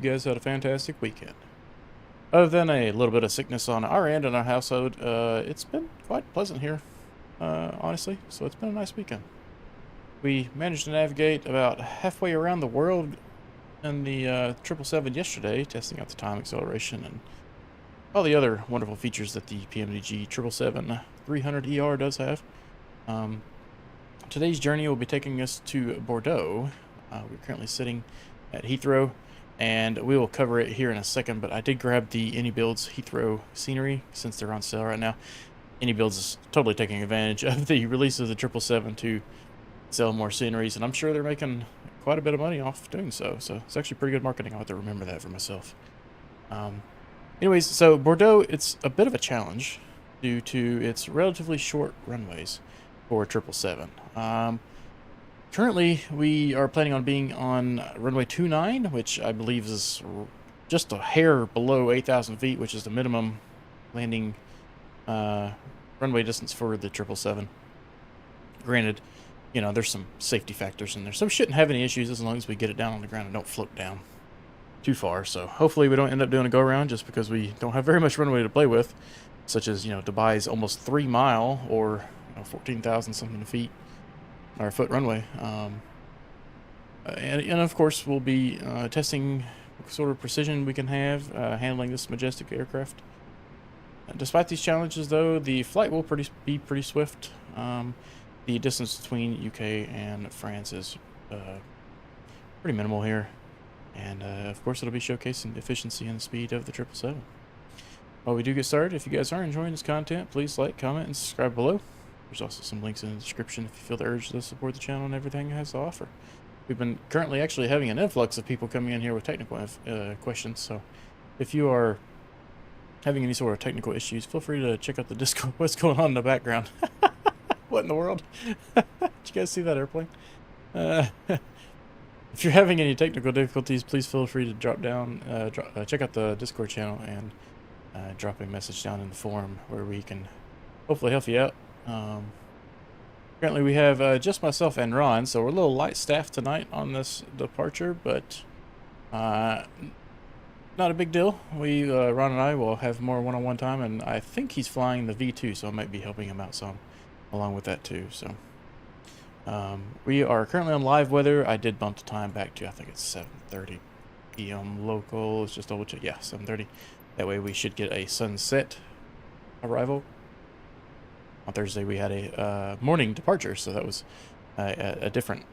guys had a fantastic weekend. Other than a little bit of sickness on our end and our household, it's been quite pleasant here, honestly. So it's been a nice weekend. We managed to navigate about halfway around the world in the 777 yesterday, testing out the time acceleration and all the other wonderful features that the PMDG 777-300ER does have. Today's journey will be taking us to Bordeaux. We're currently sitting at Heathrow, and we will cover it here in a second, but I did grab the AnyBuilds Heathrow scenery since they're on sale right now. AnyBuilds is totally taking advantage of the release of the 777 to sell more sceneries, and I'm sure they're making quite a bit of money off doing so. So it's actually pretty good marketing. I'll have to remember that for myself. Anyways, so Bordeaux, it's a bit of a challenge due to its relatively short runways for 777. Currently, we are planning on being on runway 29, which I believe is just a hair below 8,000 feet, which is the minimum landing runway distance for the 777. Granted, you know, there's some safety factors in there, so we shouldn't have any issues as long as we get it down on the ground and don't float down too far. So hopefully we don't end up doing a go-around just because we don't have very much runway to play with, such as, you know, Dubai's almost 3 mile or 14,000 something feet or foot runway. And of course we'll be testing what sort of precision we can have handling this majestic aircraft. Despite these challenges, though, the flight will be pretty swift. The distance between UK and France is pretty minimal here, and of course it'll be showcasing the efficiency and speed of the 777. While we do get started, if you guys are enjoying this content, please like, comment, and subscribe below. There's also some links in the description if you feel the urge to support the channel and everything it has to offer. We've been currently actually having an influx of people coming in here with technical questions, so if you are having any sort of technical issues, feel free to check out the Discord. What's going on in the background? What in the world? Did you guys see that airplane? If you're having any technical difficulties, please feel free to drop down, check out the Discord channel and drop a message down in the forum where we can hopefully help you out. Currently we have just myself and Ron, so we're a little light staffed tonight on this departure, but not a big deal. Ron and I will have more one-on-one time, and I think he's flying the V2, so I might be helping him out some along with that too. So we are currently on live weather. I did bump the time back to, I think it's 7:30 p.m. local. Let's just double check. Yeah, 7:30. That way we should get a sunset arrival. On Thursday we had a morning departure, so that was a different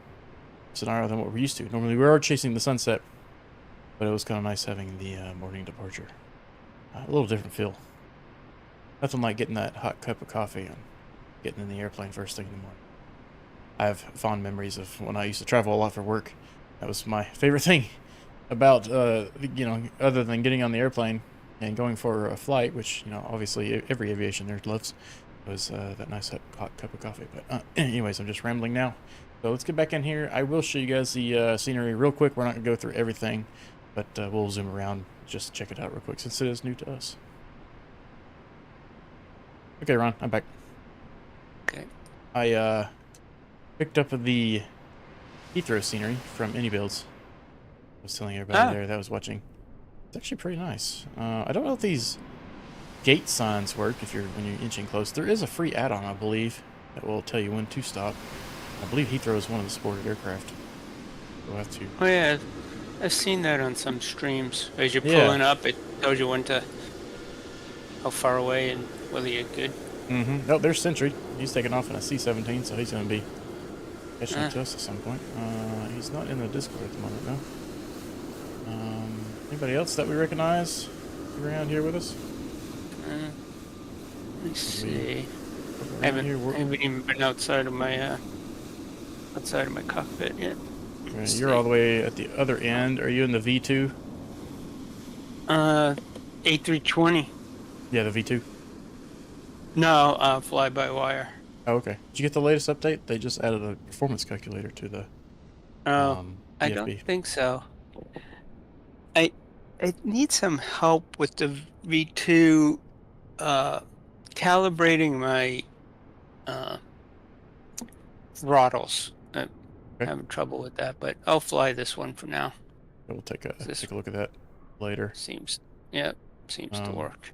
scenario than what we're used to. Normally we are chasing the sunset, but it was kind of nice having the morning departure. A little different feel. Nothing like getting that hot cup of coffee and getting in the airplane first thing in the morning. I have fond memories of when I used to travel a lot for work. That was my favorite thing about, you know, other than getting on the airplane and going for a flight, which, you know, obviously every aviation nerd loves, was that nice hot cup of coffee. But anyways, I'm just rambling now. So let's get back in here. I will show you guys the scenery real quick. We're not going to go through everything, but we'll zoom around just to check it out real quick since it is new to us. Okay, Ron, I'm back. Okay. I picked up the Heathrow scenery from AnyBuilds. I was telling everybody there that was watching. It's actually pretty nice. I don't know if these gate signs work when you're inching close. There is a free add-on, I believe, that will tell you when to stop. I believe Heathrow is one of the supported aircraft. We'll have to. Oh yeah, I've seen that on some streams. As you're pulling up, it tells you how far away and whether you're good. Mm-hmm. Oh, there's Sentry. He's taking off in a C-17, so he's going to be catching up to us at some point. He's not in the Discord at the moment, no. Anybody else that we recognize around here with us? Let me see. I haven't even been outside of my cockpit yet. Right, you're all the way at the other end. Are you in the V2? A320. Yeah, the V2. No, fly-by-wire. Oh, okay. Did you get the latest update? They just added a performance calculator to the I don't think so. I need some help with the V2 calibrating my throttles. I'm having trouble with that, but I'll fly this one for now. We'll take a look at that. later. Seems to work.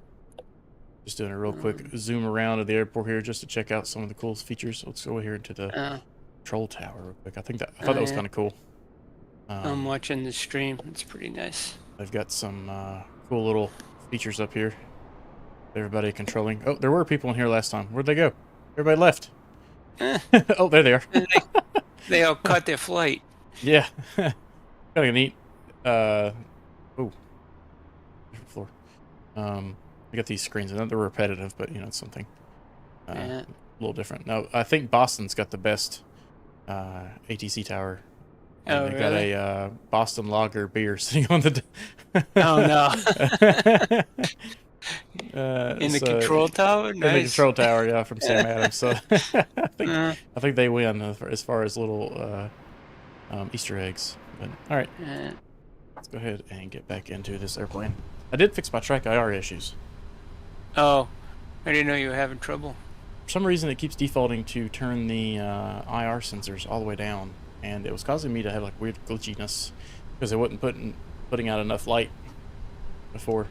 Just doing a real quick zoom around of the airport here just to check out some of the cool features. Let's go here into the control tower real quick. I thought that was kind of cool. I'm watching the stream. It's pretty nice. They've got some cool little features up here. Everybody controlling. Oh, there were people in here last time. Where'd they go? Everybody left. Oh, there they are. They all caught their flight. Yeah. Kind of neat. Oh. Different floor. I got these screens, and they're repetitive, but you know, it's something a little different. Now, I think Boston's got the best ATC tower. And they got a Boston Lager beer sitting on the. Oh no! In the control tower. Nice. In the control tower, yeah, from Sam Adams. So I think they win as far as little Easter eggs. But all right, let's go ahead and get back into this airplane. I did fix my track IR issues. Oh, I didn't know you were having trouble. For some reason, it keeps defaulting to turn the IR sensors all the way down, and it was causing me to have like weird glitchiness because it wasn't putting out enough light before.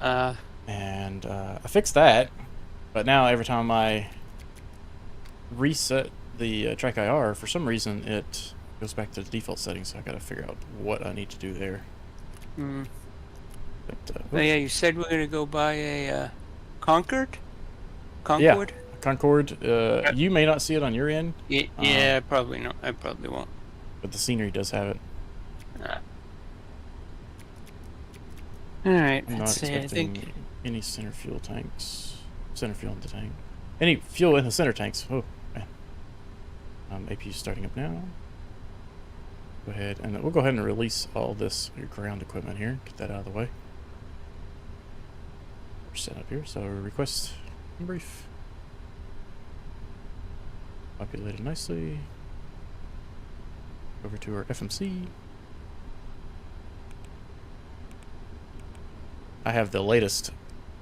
And I fixed that, but now every time I reset the track IR, for some reason it goes back to the default settings. So I got to figure out what I need to do there. But, oh yeah, you said we're gonna go buy a Concorde. Yeah, Concorde. You may not see it on your end. Yeah, probably not. I probably won't. But the scenery does have it. All right. I'm let's not see. I think any center fuel tanks. Center fuel in the tank. Any fuel in the center tanks. Oh man. APU starting up now. Go ahead and we'll go ahead and release all this ground equipment here. Get that out of the way. We're set up here. So request brief. Populated nicely. Over to our FMC. I have the latest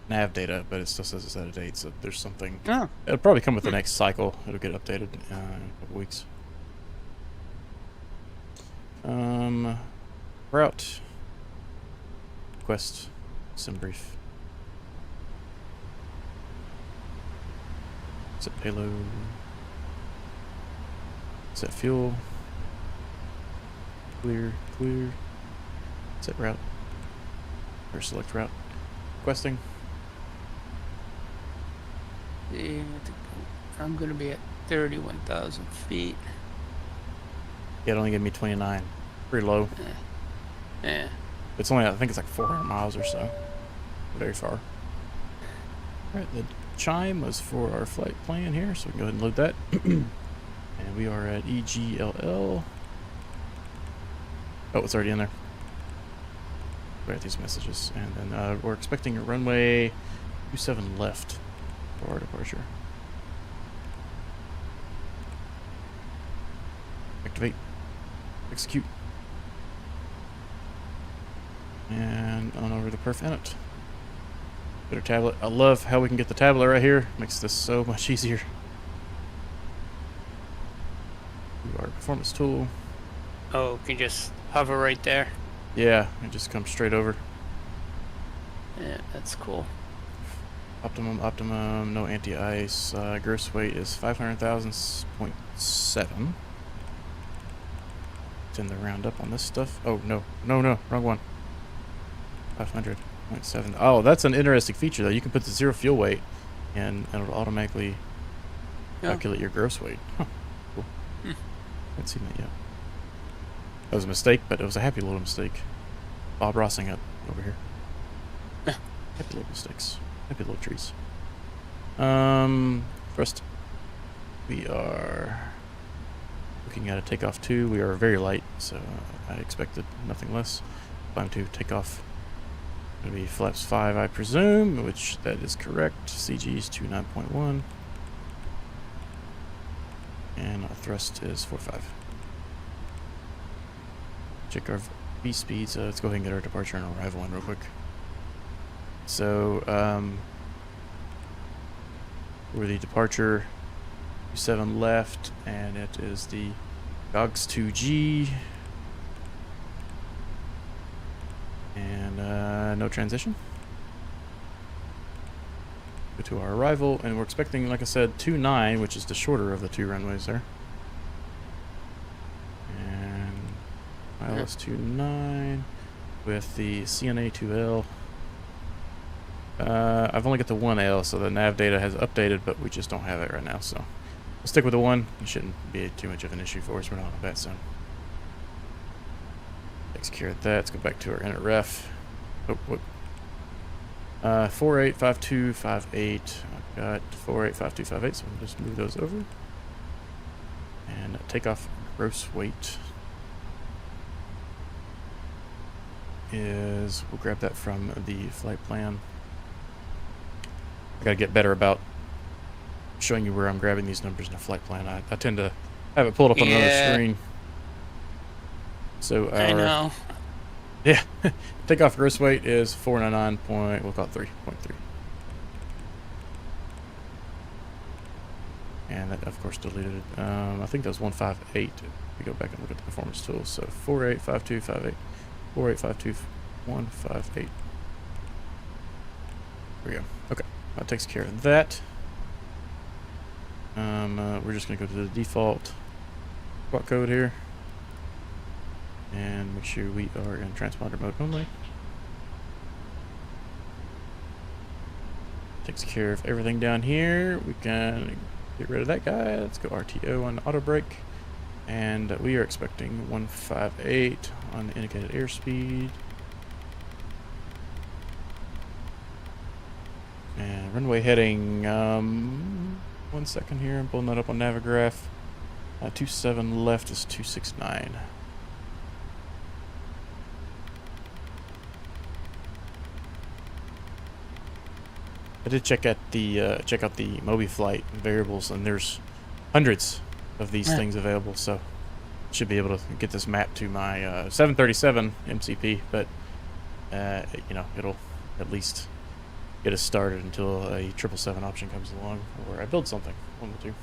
nav data, but it still says it's out of date, so there's something. Oh. It'll probably come with the next cycle. It'll get updated in a couple weeks. Route. Request. Sim brief. Set payload. Set fuel. Clear. Set route. Or select route. Requesting. I'm gonna be at 31,000 feet. Yeah, it only gave me 29. Pretty low. Yeah. It's only, I think it's like 400 miles or so. Very far. Alright, the chime was for our flight plan here, so we can go ahead and load that. And we are at EGLL. Oh, it's already in there. Write these messages. And then we're expecting a runway 27 left for our departure. Activate. Execute. And on over the perf init. Better tablet. I love how we can get the tablet right here. Makes this so much easier. Do our performance tool. Oh, you can just hover right there. Yeah, it just comes straight over. Yeah, that's cool. Optimum, no anti-ice. Gross weight is 500,000.7. Tend to round up on this stuff. Oh, no, wrong one. 500.7. Oh, that's an interesting feature, though. You can put the zero fuel weight, and it'll automatically calculate your gross weight. Huh, cool. Haven't seen that yet. That was a mistake, but it was a happy little mistake. Bob Rossing it over here. Happy little mistakes. Happy little trees. First, we are looking at a takeoff 2. We are very light, so I expected nothing less. Climb 2, takeoff. Going to be flaps 5, I presume, which that is correct. CG is 29.1. And our thrust is 4.5. Check our V speeds. Let's go ahead and get our departure and arrival in real quick. So, we're the departure 27 left, and it is the GOGS 2G. And And no transition. Go to our arrival, and we're expecting, like I said, 29, which is the shorter of the two runways there. And ILS 29 with the CNA 2L. I've only got the 1L, so the nav data has updated, but we just don't have it right now, so we'll stick with the 1. It shouldn't be too much of an issue for us. We're not on a bat zone. Takes care of that. Let's go back to our inner ref. Oh, what? 485258. I've got 485258, so we'll just move those over. And take off gross weight is, we'll grab that from the flight plan. I gotta get better about showing you where I'm grabbing these numbers in a flight plan. I tend to have it pulled up on another screen. So I know. Yeah, takeoff gross weight is 499 point, we'll call it 3.3. And that, of course, deleted it. I think that was 158. We go back and look at the performance tools. So 485258, 48521558. There we go. Okay, that takes care of that. We're just gonna go to the default squawk code here. And make sure we are in transponder mode only. Takes care of everything down here. We can get rid of that guy. Let's go RTO on auto brake. And we are expecting 158 on the indicated airspeed. And runway heading, 1 second here. I'm pulling that up on Navigraph. 27 left is 269. I did check out the Mobi flight variables, and there's hundreds of these things available, so should be able to get this mapped to my 737 MCP. But you know, it'll at least get us started until a 777 option comes along, or I build something. One or two.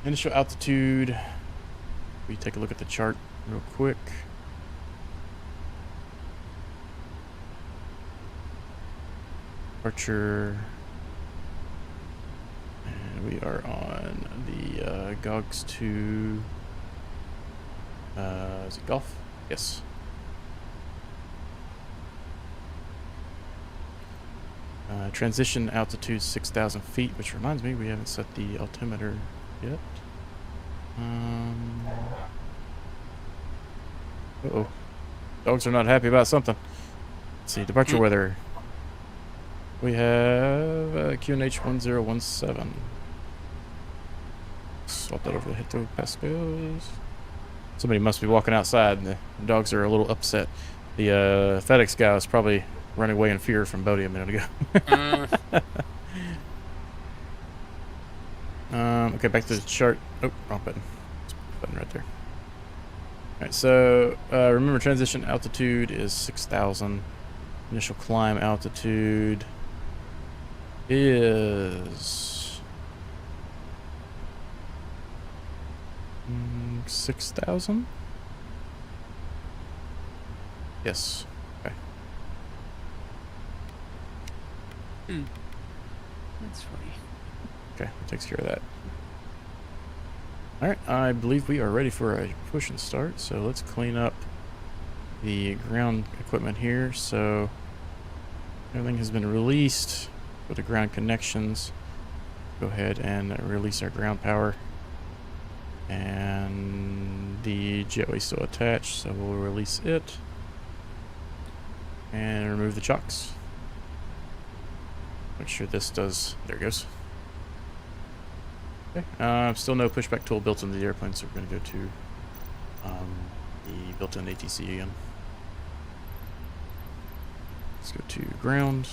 Initial altitude. We take a look at the chart real quick. Departure, and we are on the Gogs to is it Gulf? Yes. Transition altitude 6,000 feet, which reminds me we haven't set the altimeter yet. Uh-oh. Dogs are not happy about something. Let's see, departure weather. We have QNH 1017. Swap that over to hectopascals. Somebody must be walking outside, and the dogs are a little upset. The FedEx guy was probably running away in fear from Bodie a minute ago. Okay, back to the chart. Oh, wrong button. Button right there. Alright, so remember, transition altitude is 6,000. Initial climb altitude is 6,000. Yes. Okay. That's funny. Okay, that takes care of that. All right, I believe we are ready for a push and start. So let's clean up the ground equipment here. So everything has been released. Go to ground connections. Go ahead and release our ground power. And the jetway is still attached, so we'll release it. And remove the chocks. Make sure this does, there it goes. Okay, still no pushback tool built into the airplane, so we're going to go to the built-in ATC again. Let's go to ground.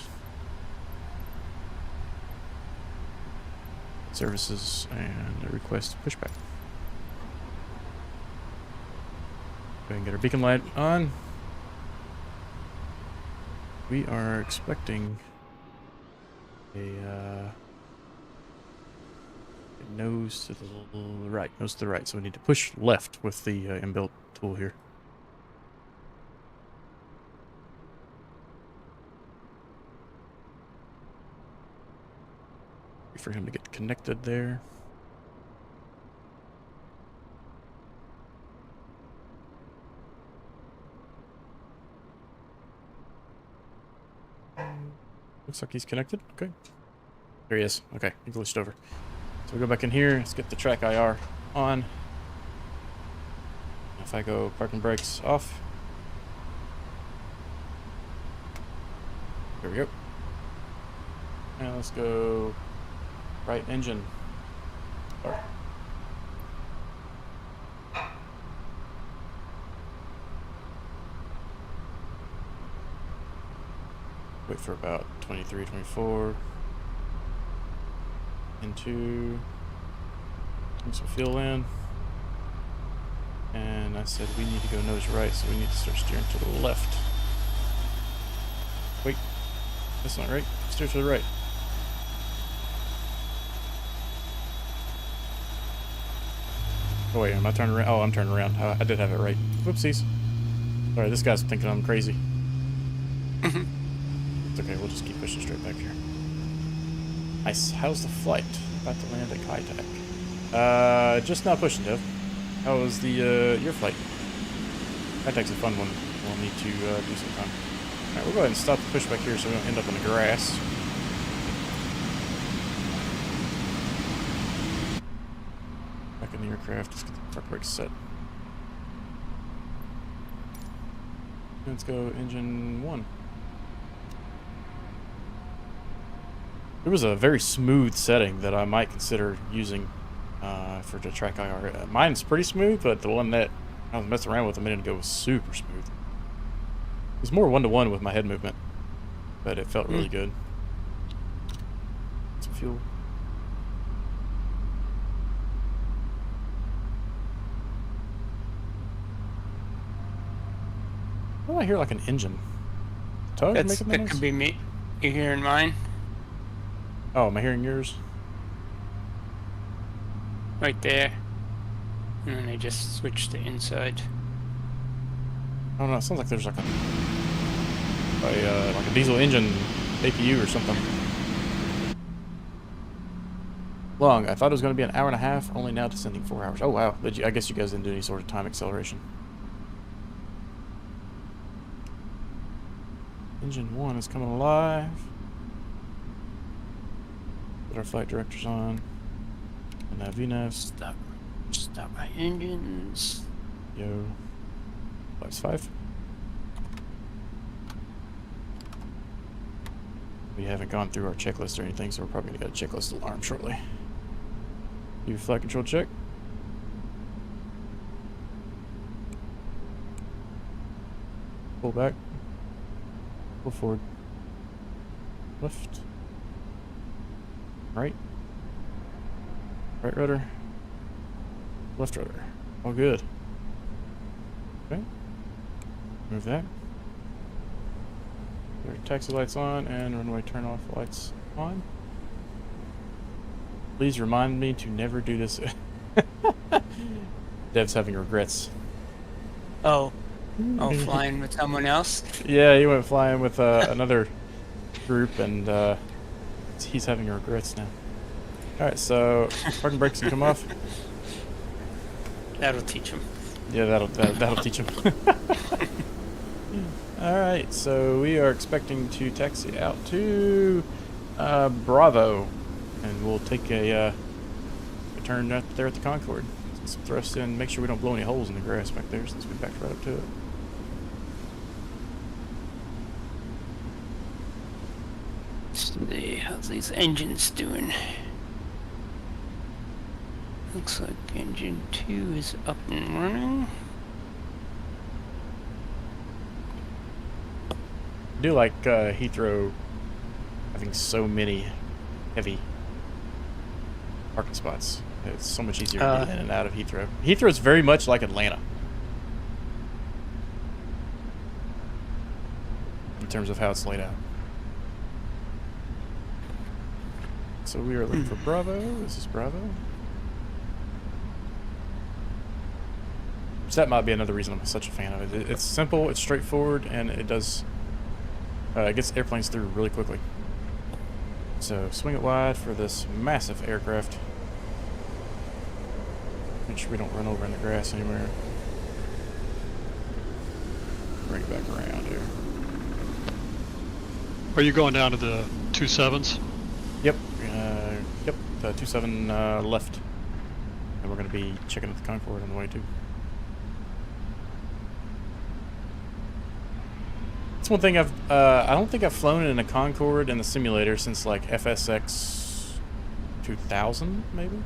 Services and request pushback. Go ahead and get our beacon light on. We are expecting a nose to the right, so we need to push left with the inbuilt tool here. Wait for him to get connected there. Looks like he's connected. Okay. There he is. Okay, he glitched over. So we go back in here. Let's get the track IR on. If I go parking brakes off. There we go. Now let's go right engine. Start. Wait for about 23, 24. Into. Put some fuel in. And I said we need to go nose right, so we need to start steering to the left. Wait. That's not right. Steer to the right. Oh wait, am I turning around? Oh, I'm turning around. I did have it right. Whoopsies. Sorry, this guy's thinking I'm crazy. It's okay, we'll just keep pushing straight back here. Nice. How's the flight? About to land at Kitech. Just not pushing, Dev. How was the your flight? Kitech's a fun one. We'll need to do sometime. Alright, we'll go ahead and stop the push back here so we don't end up in the grass. Back in the aircraft, let's get the park brakes set. Let's go engine 1. There was a very smooth setting that I might consider using for the track IR. Mine's pretty smooth, but the one that I was messing around with a minute ago was super smooth. It was more one-to-one with my head movement, but it felt really good. Some fuel. Oh, I hear like an engine. Tug making that That noise? could be me. You hearing mine? Oh, am I hearing yours? Right there. And then I just switched to inside. I don't know. It sounds like there's like a diesel engine APU or something. Long. I thought it was going to be an hour and a half. Only now descending 4 hours. Oh wow. But I guess you guys didn't do any sort of time acceleration. Engine 1 is coming alive. Put our flight directors on. And now VNAVs. Stop my engines. Yo. Flaps 5. We haven't gone through our checklist or anything, so we're probably going to get a checklist alarm shortly. Do flight control check. Pull back. Pull forward. Left. Right. Right rudder. Left rudder. All good. Okay. Move that. There are taxi lights on and runway turn off lights on. Please remind me to never do this. Dev's having regrets. Oh, flying with someone else? Yeah, he went flying with another group, and he's having regrets now. Alright, so parking brakes can come off. That'll teach him. Yeah, that'll teach him. Alright, so we are expecting to taxi out to Bravo, and we'll take a turn up there at the Concorde. Let's thrust in, make sure we don't blow any holes in the grass back there since we backed right up to it. See how's these engines doing. Looks like engine 2 is up and running. I do like Heathrow having so many heavy parking spots. It's so much easier to get in and out of Heathrow. Heathrow is very much like Atlanta in terms of how it's laid out. So we are looking for Bravo. This is Bravo. So that might be another reason I'm such a fan of it. It's simple, it's straightforward, and it does it gets airplanes through really quickly. So swing it wide for this massive aircraft. Make sure we don't run over in the grass anywhere. Bring it back around here. Are you going down to the 27s? Yep. Yep. 27 left. And we're going to be checking out the Concorde on the way too. That's one thing I don't think I've flown in a Concorde in the simulator since like FSX 2000 maybe.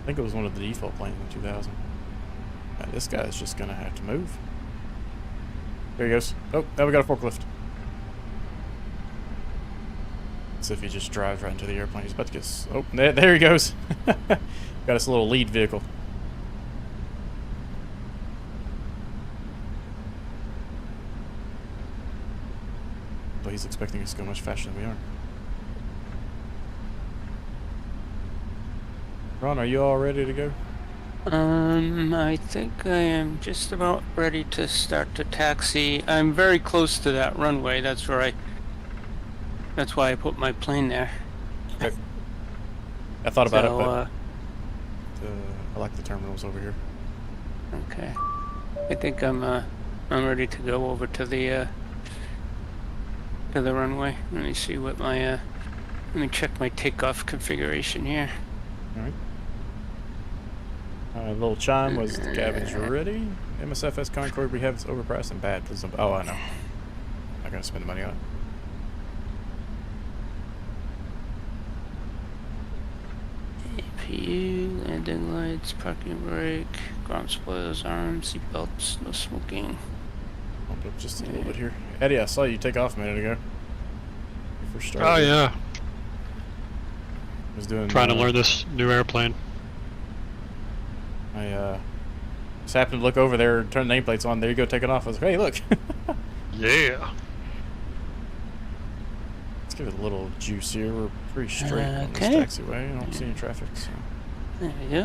I think it was one of the default planes in 2000. This guy's just gonna have to move. There he goes. Oh, now we got a forklift. So if he just drives right into the airplane, he's about to get. Oh, there he goes. Got us a little lead vehicle. But he's expecting us to go much faster than we are. Ron, are you all ready to go? I think I am just about ready to start to taxi. I'm very close to that runway. That's why I put my plane there. Okay. I thought about it, but I like the terminals over here. Okay. I think I'm ready to go over to the runway. Let me see what my let me check my takeoff configuration here. All right. A little chime was the cabin's ready. MSFS Concorde we have is overpriced and bad. Please don't. Oh, I know. I'm not gonna spend the money on it. APU, landing lights, parking brake, ground spoilers, arms, seat belts, no smoking. Bump up just a little bit here. Eddie, I saw you take off a minute ago. You first started. Oh yeah. Was doing Trying to learn this new airplane. I just happened to look over there, turn the nameplates on. There you go, taking off. I was like, hey, look. Yeah. Let's give it a little juice here. We're pretty straight on this taxiway. I don't see any traffic. So. There we go.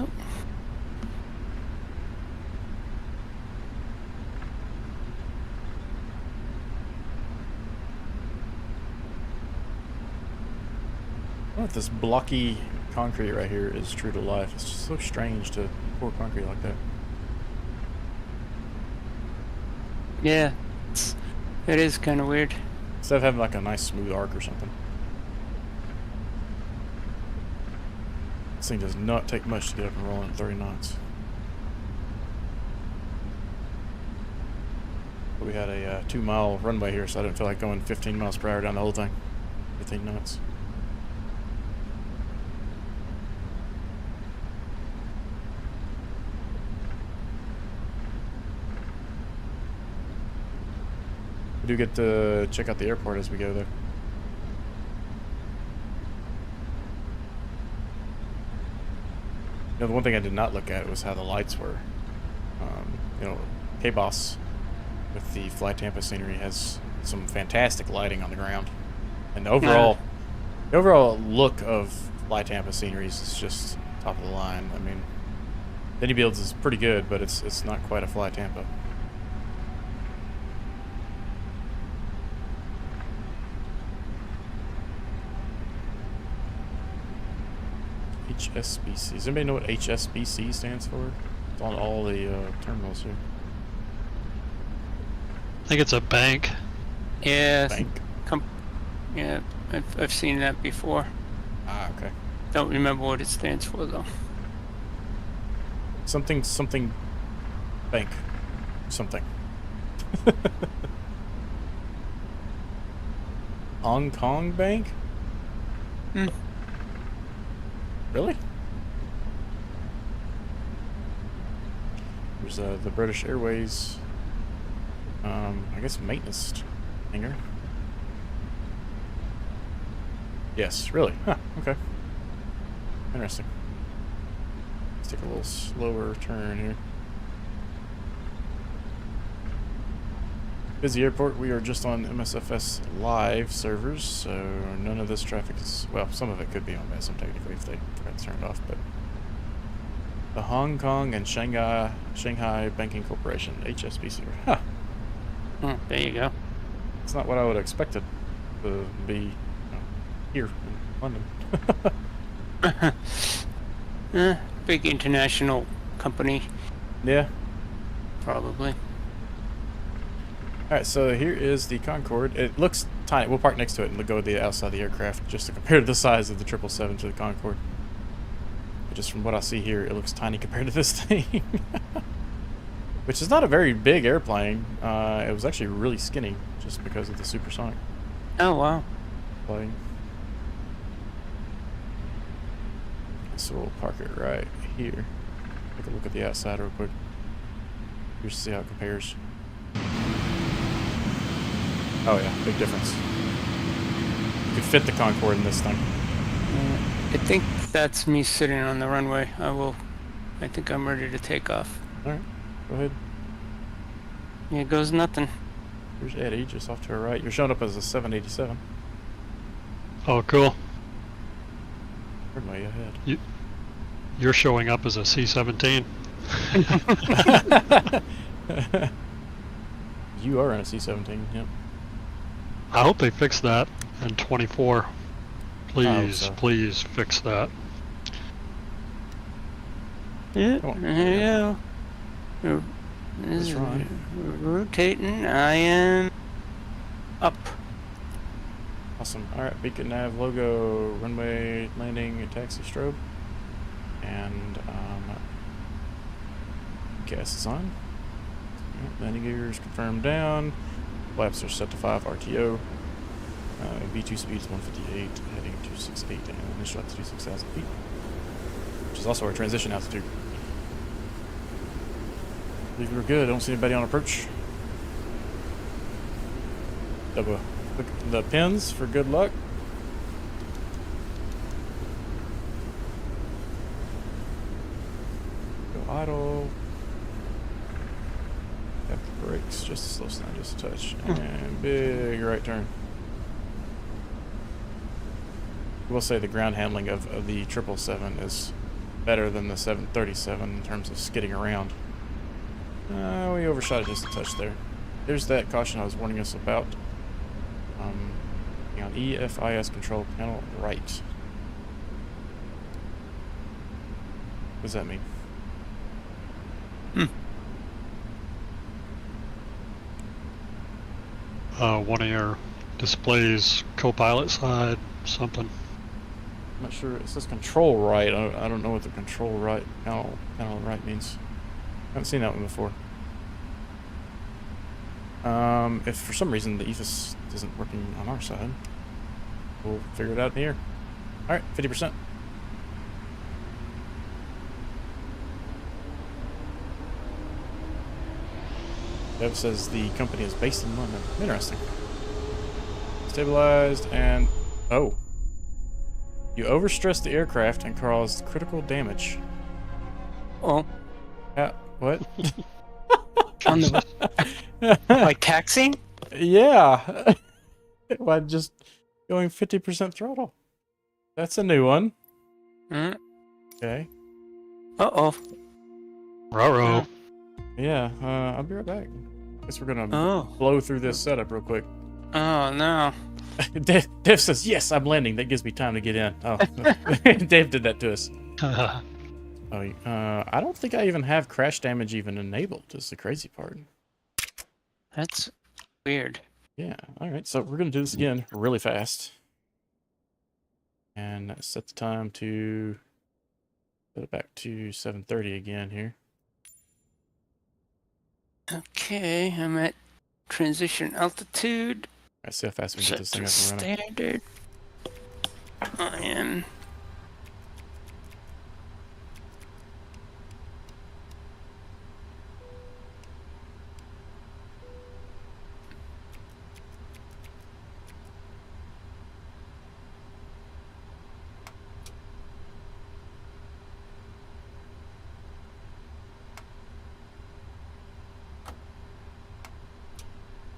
I don't know if this blocky concrete right here is true to life. It's just so strange to pour concrete like that. Yeah, it is kind of weird. Instead of having like a nice smooth arc or something. This thing does not take much to get up and rolling at 30 knots. But we had a 2-mile runway here, so I didn't feel like going 15 miles per hour down the whole thing. 15 knots. We do get to check out the airport as we go there. You know, the one thing I did not look at was how the lights were. You know, K-Boss with the Fly Tampa scenery has some fantastic lighting on the ground. And the overall look of Fly Tampa sceneries is just top of the line. I mean, Denny Builds is pretty good, but it's not quite a Fly Tampa. HSBC. Does anybody know what HSBC stands for? It's on all the terminals here. I think it's a bank. Yeah. Bank. Yeah, I've seen that before. Ah, okay. Don't remember what it stands for though. Something bank. Something. Hong Kong Bank? Hmm. Really? There's the British Airways, I guess maintenance hangar. Yes, really? Huh, okay. Interesting. Let's take a little slower turn here. Busy airport. We are just on MSFS live servers, so none of this traffic is, well, some of it could be on MSM technically if they forgot to turn it off, but the Hong Kong and Shanghai Banking Corporation, HSBC. Huh. Oh, there you go. It's not what I would have expected to be. here in London. Big international company, Yeah. probably. All right, so here is the Concorde. It looks tiny. We'll park next to it and go to the outside of the aircraft just to compare the size of the 777 to the Concorde. But just from what I see here, it looks tiny compared to this thing. Which is not a very big airplane. It was actually really skinny just because of the supersonic Oh, wow. plane. So we'll park it right here. Take a look at the outside real quick. Just to see how it compares. Oh yeah, big difference. You could fit the Concorde in this thing. I think that's me sitting on the runway. I think I'm ready to take off. Alright, go ahead. Here goes nothing. Here's Eddie, just off to our right. You're showing up as a 787. Oh, cool. Runway ahead. You're showing up as a C-17. You are in a C-17, yep. I hope they fix that in 24. Please, so. please fix that. Yeah, Come on. there you go. This is right. rotating. I am up. Awesome. Alright, beacon nav logo, runway, landing, and taxi strobe. And, gas is on. Yep, landing gears confirmed down. Flaps are set to 5 RTO. V2 speed is 158, heading 268, and initial altitude 6,000 feet. Which is also our transition altitude. I believe we're good. I don't see anybody on approach. Double. Look at the pins for good luck. Go idle. Tap the brakes just a slow slide, just a touch. And big right turn. I will say the ground handling of the 777 is better than the 737 in terms of skidding around. We overshot it just a touch there. There's that caution I was warning us about. On EFIS control panel right. What does that mean? One of your displays, co-pilot side, something. I'm not sure. It says control right. I don't know what the control right panel right means. I haven't seen that one before. If for some reason the EFIS isn't working on our side, we'll figure it out in here. All right, 50%. Dev says the company is based in London. Interesting. Stabilized and... Oh. You overstressed the aircraft and caused critical damage. Oh, What? on the by taxiing? Yeah. By just going 50% throttle. That's a new one. Mm. Okay. Uh-oh. Ruh-roh. Yeah, I'll be right back. Guess we're gonna Oh. blow through this setup real quick. Oh, no. Dave says, yes, I'm landing. That gives me time to get in. Oh, Dave did that to us. Oh, I don't think I even have crash damage even enabled. Is the crazy part. That's weird. Yeah. All right. So we're gonna do this again really fast, and set the time to set it back to 7:30 again here. Okay, I'm at transition altitude. I see how fast we can get Set this to thing up and running. standard. I am.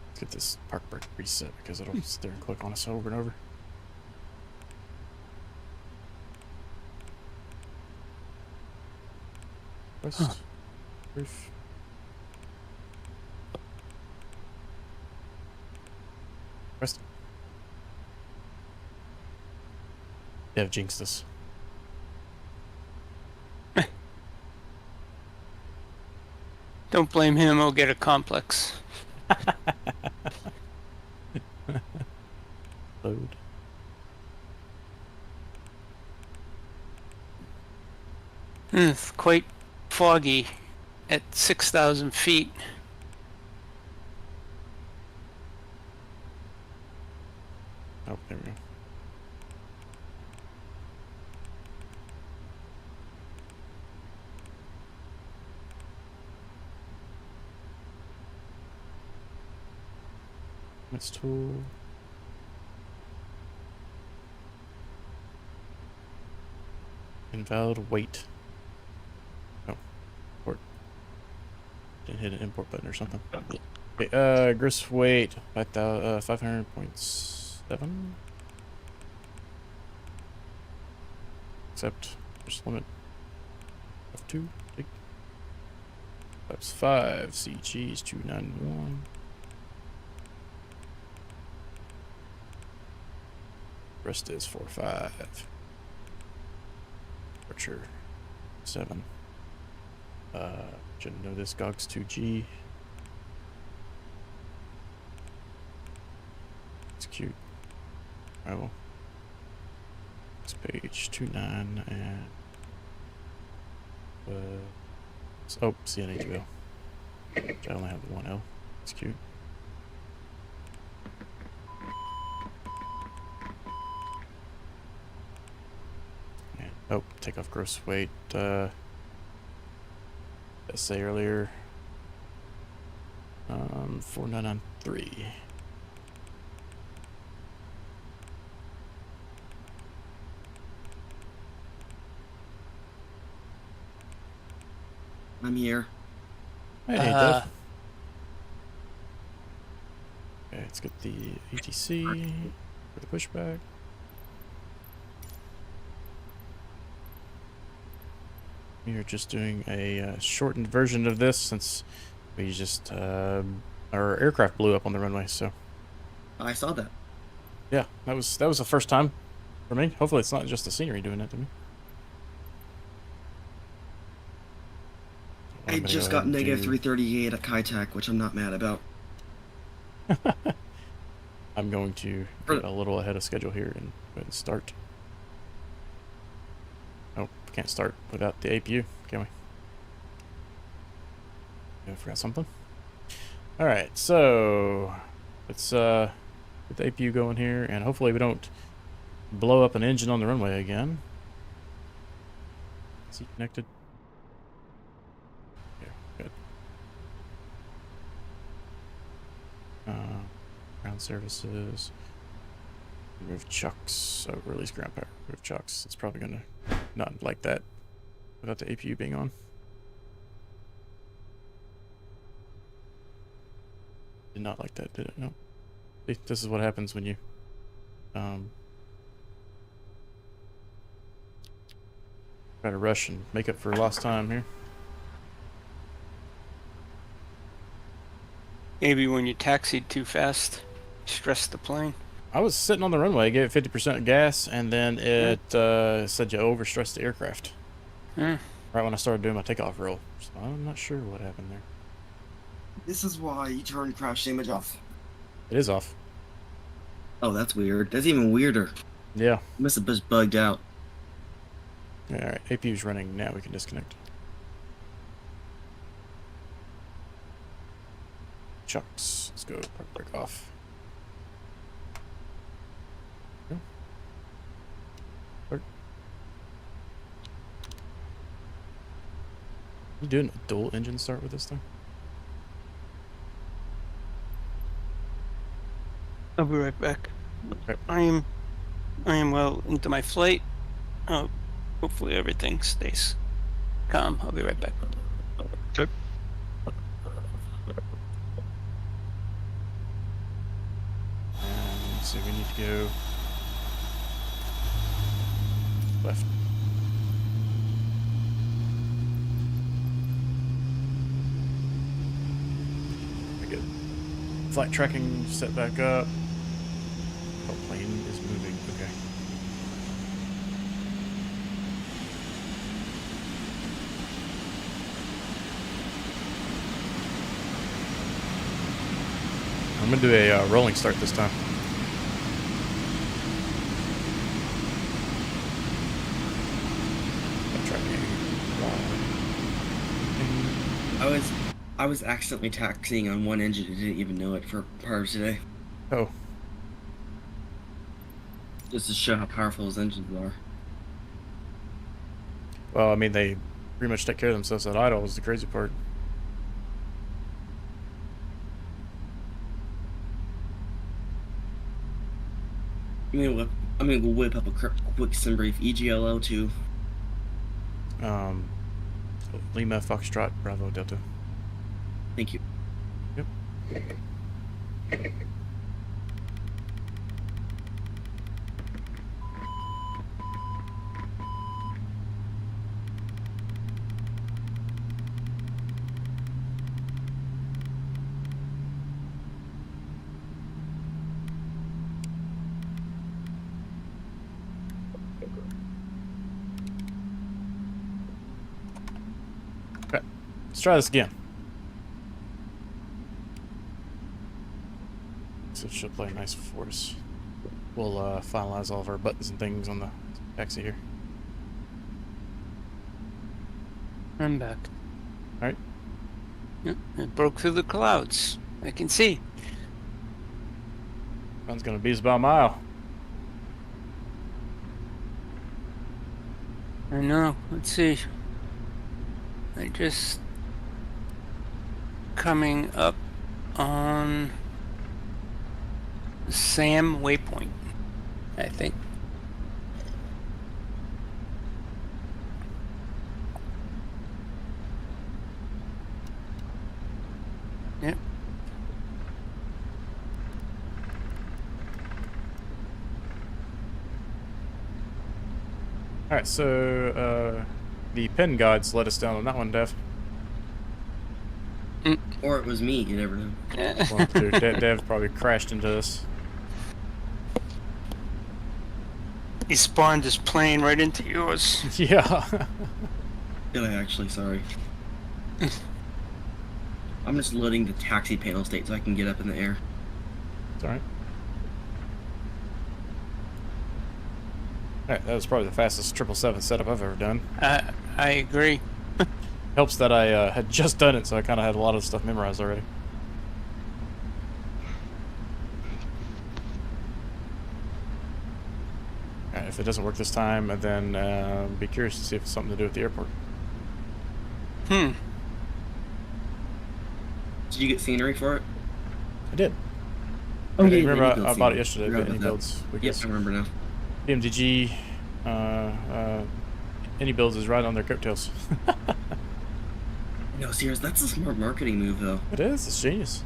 Let's get this park brake reset because it'll sit there and click on us over and over. West. Roof. West. Dev jinxed us. Don't blame him, I'll get a complex. Load. It's quite foggy at 6,000 feet. Oh, there we go. Let's tool. Invalid weight. Oh, import. Didn't hit an import button or something. Okay, gross weight 500.7. Except there's limit of 2. That's 5. CG is 291. Rest is 45. Archer 7. Should know this. Gogs 2G. Execute. Travel. Next page 29 and oh, CNHL. Which I only have the 1L. Execute. Oh, take off gross weight. Let's say earlier. 4993. I'm here. Hey, Dev. Okay, let's get the ATC for the pushback. We are just doing a shortened version of this since we just our aircraft blew up on the runway. So I saw that. yeah, that was the first time for me. Hopefully, it's not just the scenery doing that to me. I just got negative 338 at Kitech, which I'm not mad about. I'm going to get a little ahead of schedule here and go ahead and start. Oh, can't start without the APU, can we? I forgot something. All right, so let's get the APU going here, and hopefully we don't blow up an engine on the runway again. Is he connected? Yeah, good. Ground services. Remove chucks. Oh, release ground power. Remove chucks. It's probably gonna not like that without the APU being on. Did not like that, did it? No. See, this is what happens when you try to rush and make up for lost time here. Maybe when you taxied too fast, stressed the plane. I was sitting on the runway, gave it 50% gas, and then it said you overstressed the aircraft. Right when I started doing my takeoff roll. So I'm not sure what happened there. This is why you turn crash damage off. It is off. Oh, that's weird. That's even weirder. Yeah. Must have just bugged out. Alright, APU's running now. We can disconnect. Chucks. Let's go. Park brake off. Okay. Start. You doing a dual engine start with this thing? I'll be right back. Okay. I am well into my flight. Hopefully everything stays calm. I'll be right back. Okay. So we need to go left. We get flight tracking set back up. Oh, plane is moving. Okay. I'm gonna do a rolling start this time. I'll try to I was accidentally taxiing on one engine and didn't even know it for part of today. Oh, Just to show how powerful those engines are. well, I mean, they pretty much take care of themselves at idle is the crazy part. I'm gonna go whip up a quick sim brief. EGLL 2. Lima, Foxtrot, Bravo, Delta. Thank you. Yep. Okay, let's try this again. So it should play nice for us. We'll finalize all of our buttons and things on the taxi here. I'm back. Alright. Yep, it broke through the clouds. I can see. Sun's gonna beat us by a mile. I know. Let's see. I just coming up on Sam Waypoint, I think. Yep. Alright, so the pen guides let us down on that one, Dev. Or it was me, you never know. Well, dude, Dev probably crashed into this. He spawned his plane right into yours. Yeah. Did I actually? Sorry. I'm just loading the taxi panel state so I can get up in the air. It's alright. Alright, that was probably the fastest 777 setup I've ever done. I agree. Helps that I had just done it, so I kind of had a lot of stuff memorized already. Alright, if it doesn't work this time, then be curious to see if it's something to do with the airport. Did you get scenery for it? I did. Oh, yeah, remember you did I build bought it scenery. yesterday, Forgot but any about that. builds. Yep, Because I remember now. PMDG, any builds is right on their coattails. No, serious, that's a smart marketing move, though. It is, it's genius.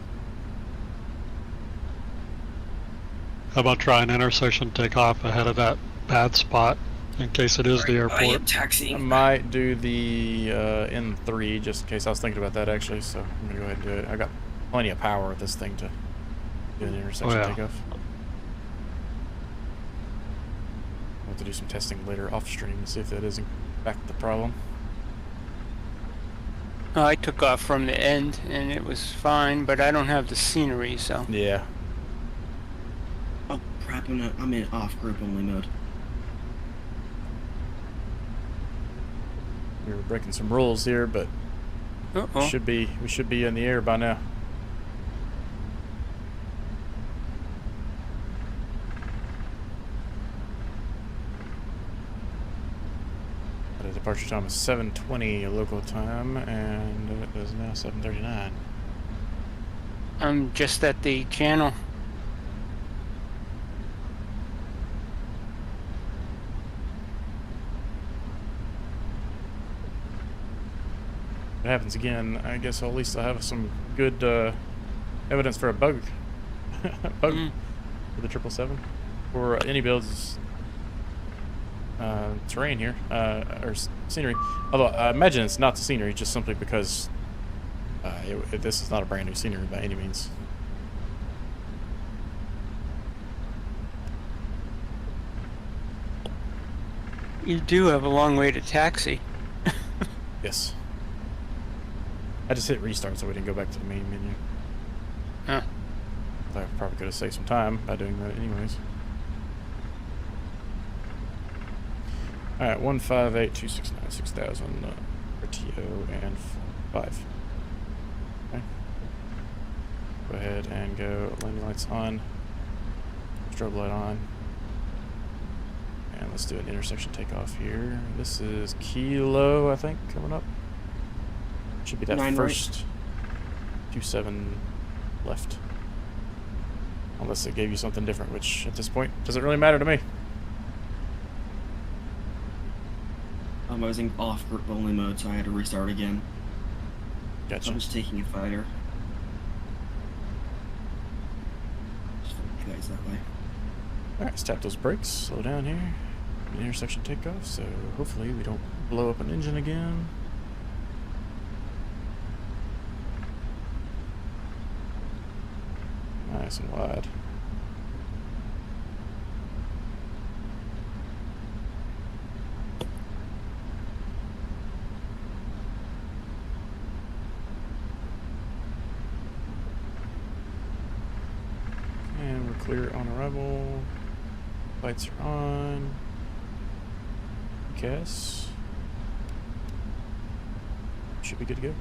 How about try an intersection takeoff ahead of that bad spot in case it is the I airport? am I taxiing. might do the N3 just in case. I was thinking about that actually, so I'm gonna go ahead and do it. I got plenty of power with this thing to do an intersection yeah. takeoff. I'll have to do some testing later off stream and see if that isn't back the problem. I took off from the end and it was fine, but I don't have the scenery, so. Yeah. Oh crap! I'm in off-group only mode. We were breaking some rules here, but we Uh-oh. should be in the air by now. The departure time is 7:20 local time, and it is now 7:39. I'm just at the channel. If it happens again, I guess at least I'll have some good evidence for a bug. For the 777. For any builds, terrain here, or scenery. Although I imagine it's not the scenery, just simply because this is not a brand new scenery by any means. You do have a long way to taxi. Yes. I just hit restart so we didn't go back to the main menu. Huh. I I probably could have saved some time by doing that anyways. Alright, 158.269, 6,000 RTO and 5. Okay. Go ahead and go landing lights on, strobe light on, and let's do an intersection takeoff here. This is Kilo, I think, coming up. Should be that 9 first 27 left. Unless it gave you something different, which at this point doesn't really matter to me. I was in off group only mode, so I had to restart again. Gotcha. I'm just taking a fighter. Just follow you guys that way. Alright, let's tap those brakes, slow down here. Intersection takeoff, so hopefully we don't blow up an engine again. Nice and wide. And we're clear on arrival. Lights are on. Guess. Should be good to go.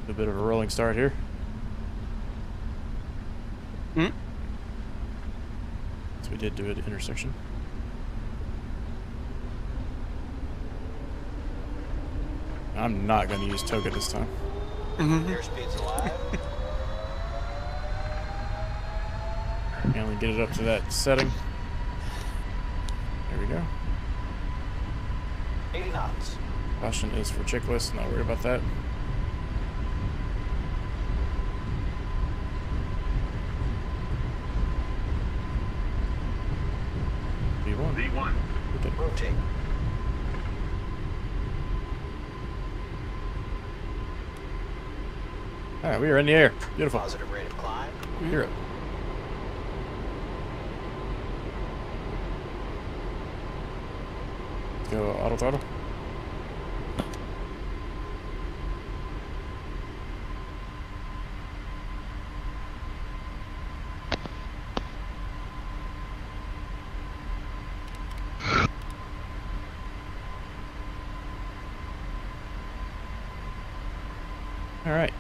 A bit of a rolling start here. Hmm? So we did do an intersection. I'm not going to use Toga this time. Airspeed's alive. Can only get it up to that setting. There we go. 80 knots. Caution is for checklist, not worried about that. V1. V1. Okay. Rotate. Alright, we are in the air. Beautiful. Positive rate of climb. Hero. Let's go auto throttle. Alright.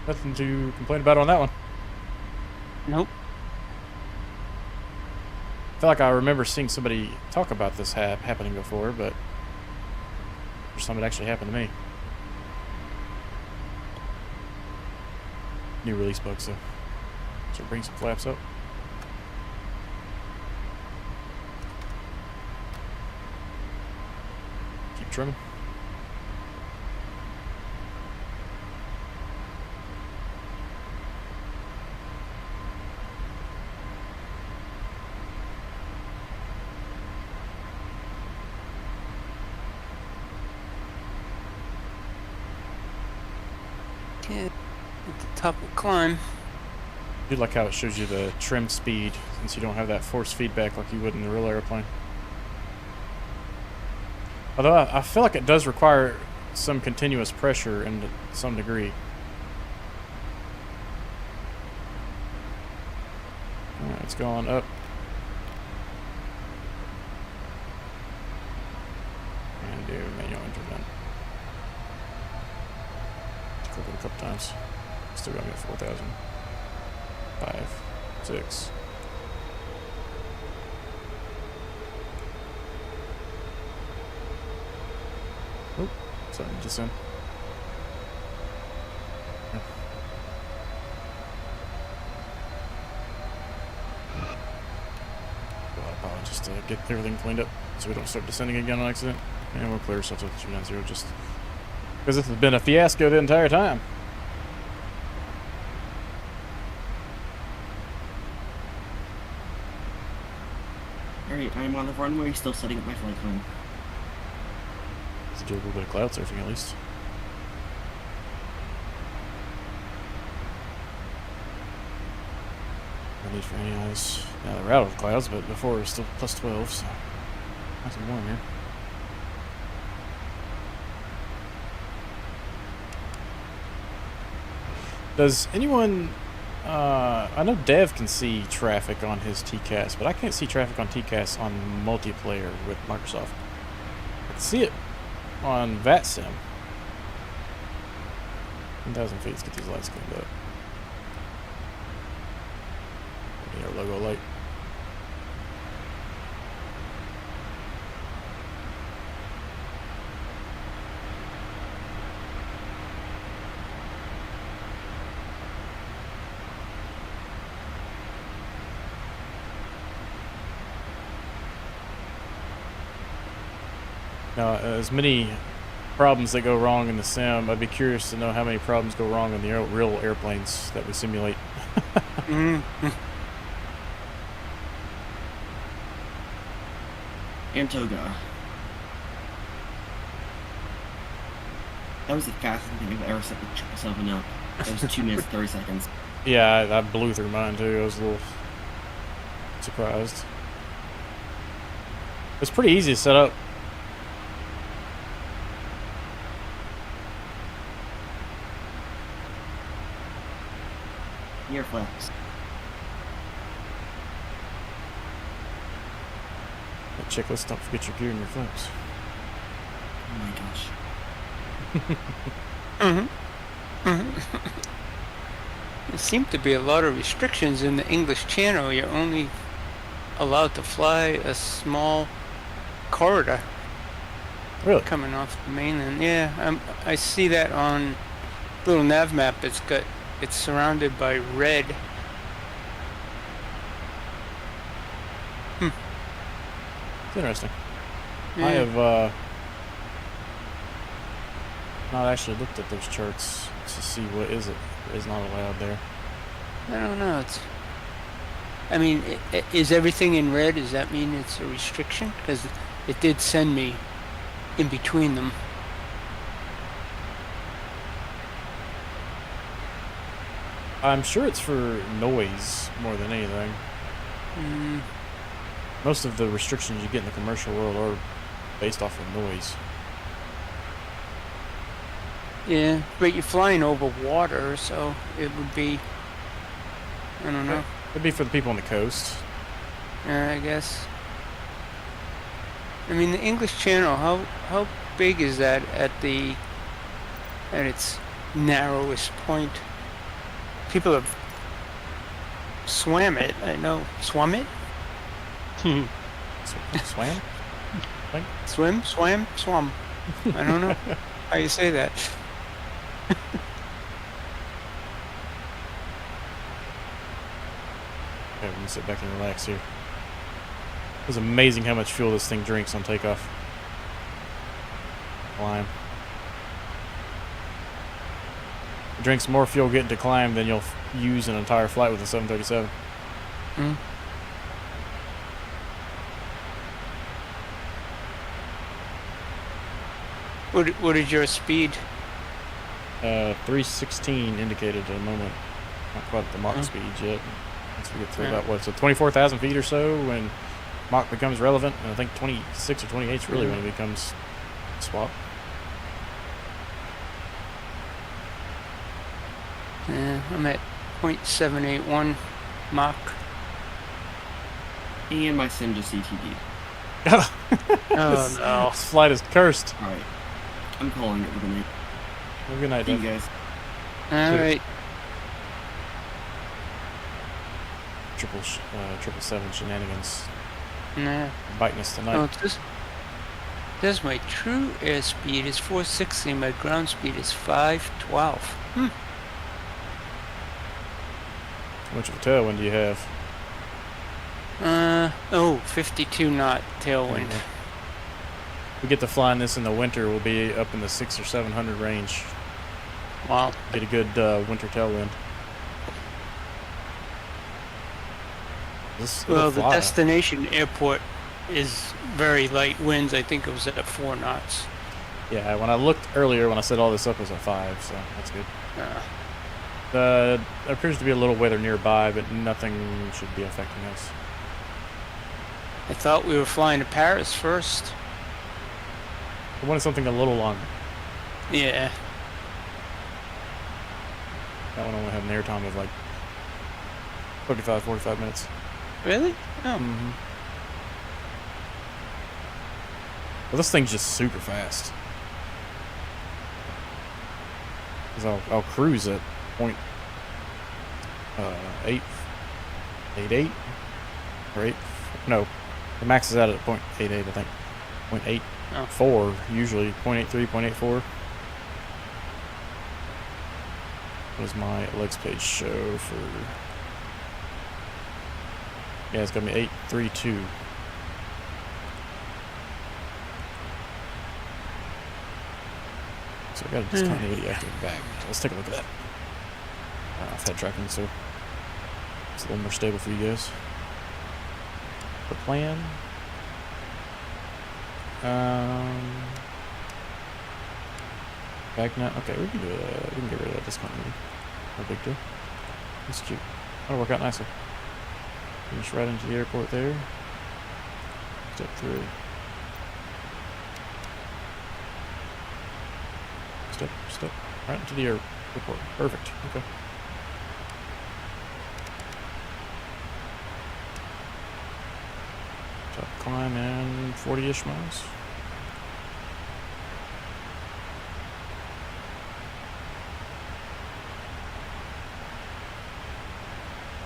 Nothing to complain about on that one. Nope. I feel like I remember seeing somebody talk about this happening before, but first time it actually happened to me. New release bug, so bring some flaps up. Keep trimming. Okay. At the top of the climb. I do like how it shows you the trim speed, since you don't have that force feedback like you would in the real airplane. Although I feel like it does require some continuous pressure in some degree. Alright, it's going up. And do manual internet. Click it a couple times. Still got me at 4,000. 5, 6. Oh, starting to descend. Yeah. Power just to get everything cleaned up so we don't start descending again on accident. And we'll clear ourselves with 290 just because this has been a fiasco the entire time. Alright, I'm on the runway, still setting up my flight plan. Let's do a little bit of cloud surfing at least. And need for any eyes. Now they're out of the clouds, but before it was still plus 12, so nice and warm here. Does anyone... I know Dev can see traffic on his TCAS, but I can't see traffic on TCAS on multiplayer with Microsoft. I can see it on VATSIM. 1,000 feet, let's get these lights cleaned up. We need our logo light. Now, as many problems that go wrong in the sim, I'd be curious to know how many problems go wrong in the real airplanes that we simulate. Antoga. That was the fastest thing I've ever set the 777 up. That was 2 minutes 30 seconds. Yeah, I blew through mine too. I was a little surprised. It's pretty easy to set up. Near flaps. That checklist, don't forget your gear and your flaps. Oh my gosh. There seem to be a lot of restrictions in the English Channel. You're only allowed to fly a small corridor Really? coming off the mainland. Yeah, I see that on little nav map. It's surrounded by red. It's interesting. Yeah. I have not actually looked at those charts to see what is not allowed there. I don't know. I mean, is everything in red? Does that mean it's a restriction? Because it did send me in between them. I'm sure it's for noise more than anything. Most of the restrictions you get in the commercial world are based off of noise. Yeah, but you're flying over water, so it would be, I don't know. It'd be for the people on the coast. I guess. I mean, the English Channel, how big is that at its narrowest point? People have swam it, I know. Swum it? Swam? Swam? I don't know how you say that. Okay, let me sit back and relax here. It's amazing how much fuel this thing drinks on takeoff. Climb. It drinks more fuel getting to climb than you'll use an entire flight with a 737. What is your speed? 316 indicated at the moment. Not quite at the Mach speed yet. Once we get to about, what, so 24,000 feet or so when Mach becomes relevant. And I think 26 or 28 is really when it becomes swap. Yeah, I'm at 0.781 Mach. And my sim just CTD'd. Oh no. This flight is cursed. Alright. I'm calling it with a night. Have a good night, See you Dave. guys. Alright. 777 shenanigans. Nah. Biting us tonight. Oh, this my true airspeed is 460, my ground speed is 512. How much of a tailwind do you have? 52 knot tailwind. If we get to flying this in the winter, we'll be up in the 600 or 700 range. Wow. Get a good winter tailwind. Well, the destination airport is very light winds. I think it was at 4 knots. Yeah, when I looked earlier, when I set all this up, it was at 5, so that's good. There appears to be a little weather nearby, but nothing should be affecting us. I thought we were flying to Paris first. I wanted something a little longer. Yeah. That one only had an air time of like 35, 45 minutes. Really? Oh. Mm-hmm. Well, this thing's just super fast. 'Cause I'll cruise at point 888 or 8. No, the max is out at point 88, I think. Point 84 usually. Point 83, point 84. What does my legs page show for? Yeah, it's gonna be 832. So I got a discontinuity active back. Let's take a look at that. Off head tracking, so it's a little more stable for you guys. The plan. Back now. Okay, we can do it. We can get rid of that discontinuity. No big deal. That's cute. That'll work out nicely. Finish right into the airport there. Step 3. Step right into the airport. Perfect. Okay. Top climb in 40-ish miles.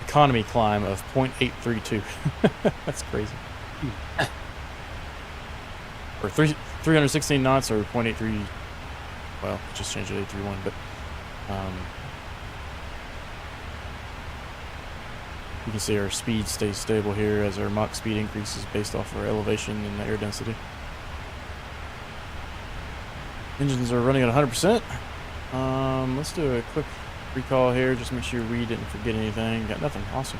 Economy climb of 0.832. That's crazy. Or 316 knots or 0.83. Well, just changed it to 831, but you can see our speed stays stable here as our Mach speed increases based off our elevation and the air density. Engines are running at 100%. Let's do a quick recall here, just make sure we didn't forget anything. Got nothing. Awesome.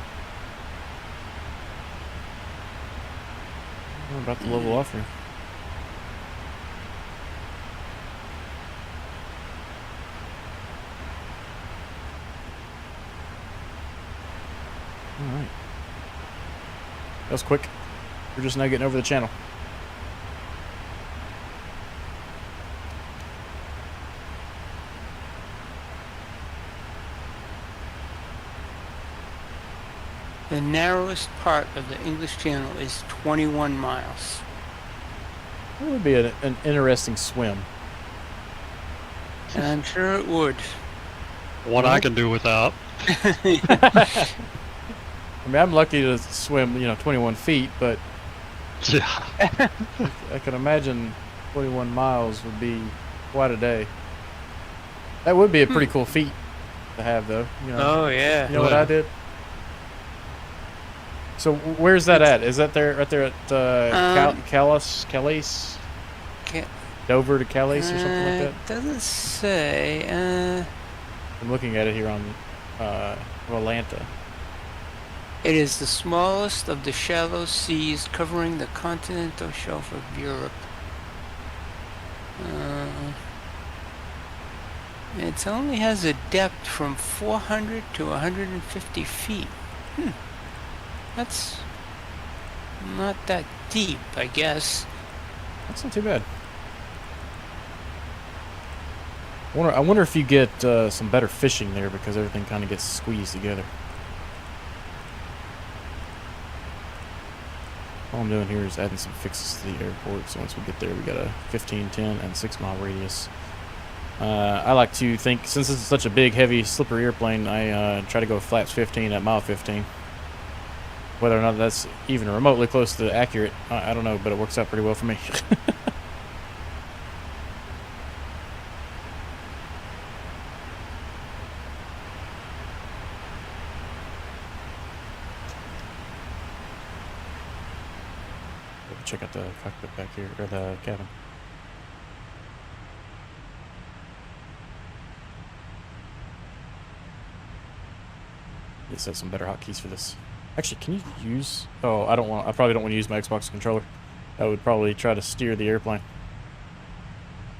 We're about to level off here. Alright. That was quick. We're just now getting over the channel. The narrowest part of the English Channel is 21 miles. That would be an interesting swim. And I'm sure it would. What I can do without. I mean, I'm lucky to swim, 21 feet, but Yeah. I can imagine 21 miles would be quite a day. That would be a pretty cool feat to have, though. Oh, yeah. You know what I did? So where's that at? Is that there, right there at Calais? Dover to Calais or something like that? It doesn't say. I'm looking at it here on Atlanta. It is the smallest of the shallow seas covering the continental shelf of Europe. It only has a depth from 400 to 150 feet. That's not that deep, I guess. That's not too bad. I wonder if you get some better fishing there because everything kind of gets squeezed together. All I'm doing here is adding some fixes to the airport. So once we get there, we got a 15, 10, and 6-mile radius. I like to think, since this is such a big, heavy, slippery airplane, I try to go flaps 15 at mile 15. Whether or not that's even remotely close to accurate, I don't know, but it works out pretty well for me. Check out the cockpit back here, or the cabin. Let's have some better hotkeys for this. Actually, can you use? Oh, I probably don't want to use my Xbox controller. I would probably try to steer the airplane.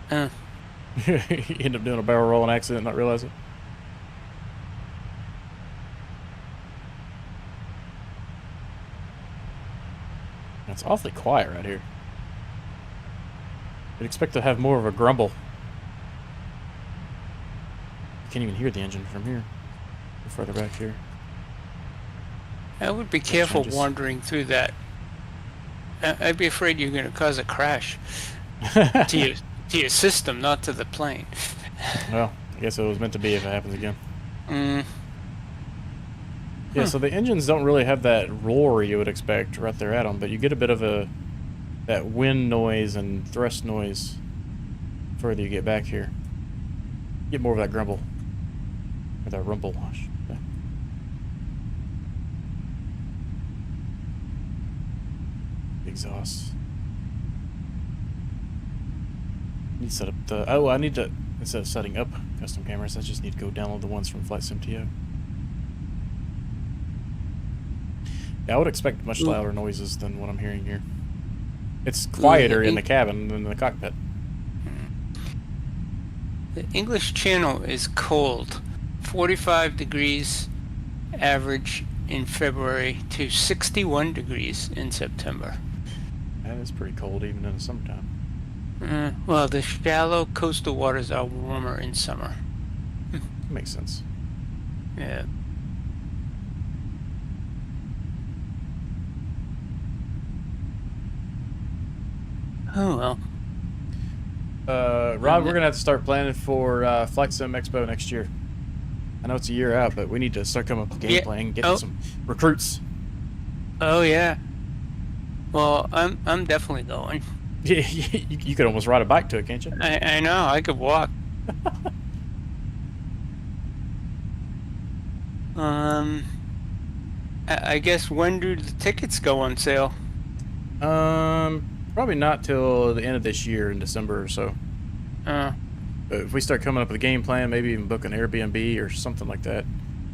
You end up doing a barrel roll and accident, and not realize it. It's awfully quiet right here. I'd expect to have more of a grumble. You can't even hear the engine from here. Go further back here. I would be careful changes. wandering through that. I'd be afraid you're going to cause a crash to your system, not to the plane. Well, I guess it was meant to be if it happens again. Mm. Yeah, so the engines don't really have that roar you would expect right there at them, but you get a bit of that wind noise and thrust noise the further you get back here. You get more of that grumble. Or that rumble. I should say. Exhaust. Need to set up the... Oh, I need to... Instead of setting up custom cameras, I just need to go download the ones from Flight SimTO. Yeah, I would expect much louder noises than what I'm hearing here. It's quieter in the cabin than in the cockpit. The English Channel is cold. 45 degrees average in February to 61 degrees in September. That is pretty cold even in the summertime. Well, the shallow coastal waters are warmer in summer. Makes sense. Yeah. Oh well. Rod, we're gonna have to start planning for Flight Sim Expo next year. I know it's a year out, but we need to start coming up with game plan, getting some recruits. Oh yeah. Well, I'm definitely going. Yeah, you could almost ride a bike to it, can't you? I know, I could walk. I guess when do the tickets go on sale? Probably not till the end of this year in December or so. But if we start coming up with a game plan, maybe even book an Airbnb or something like that.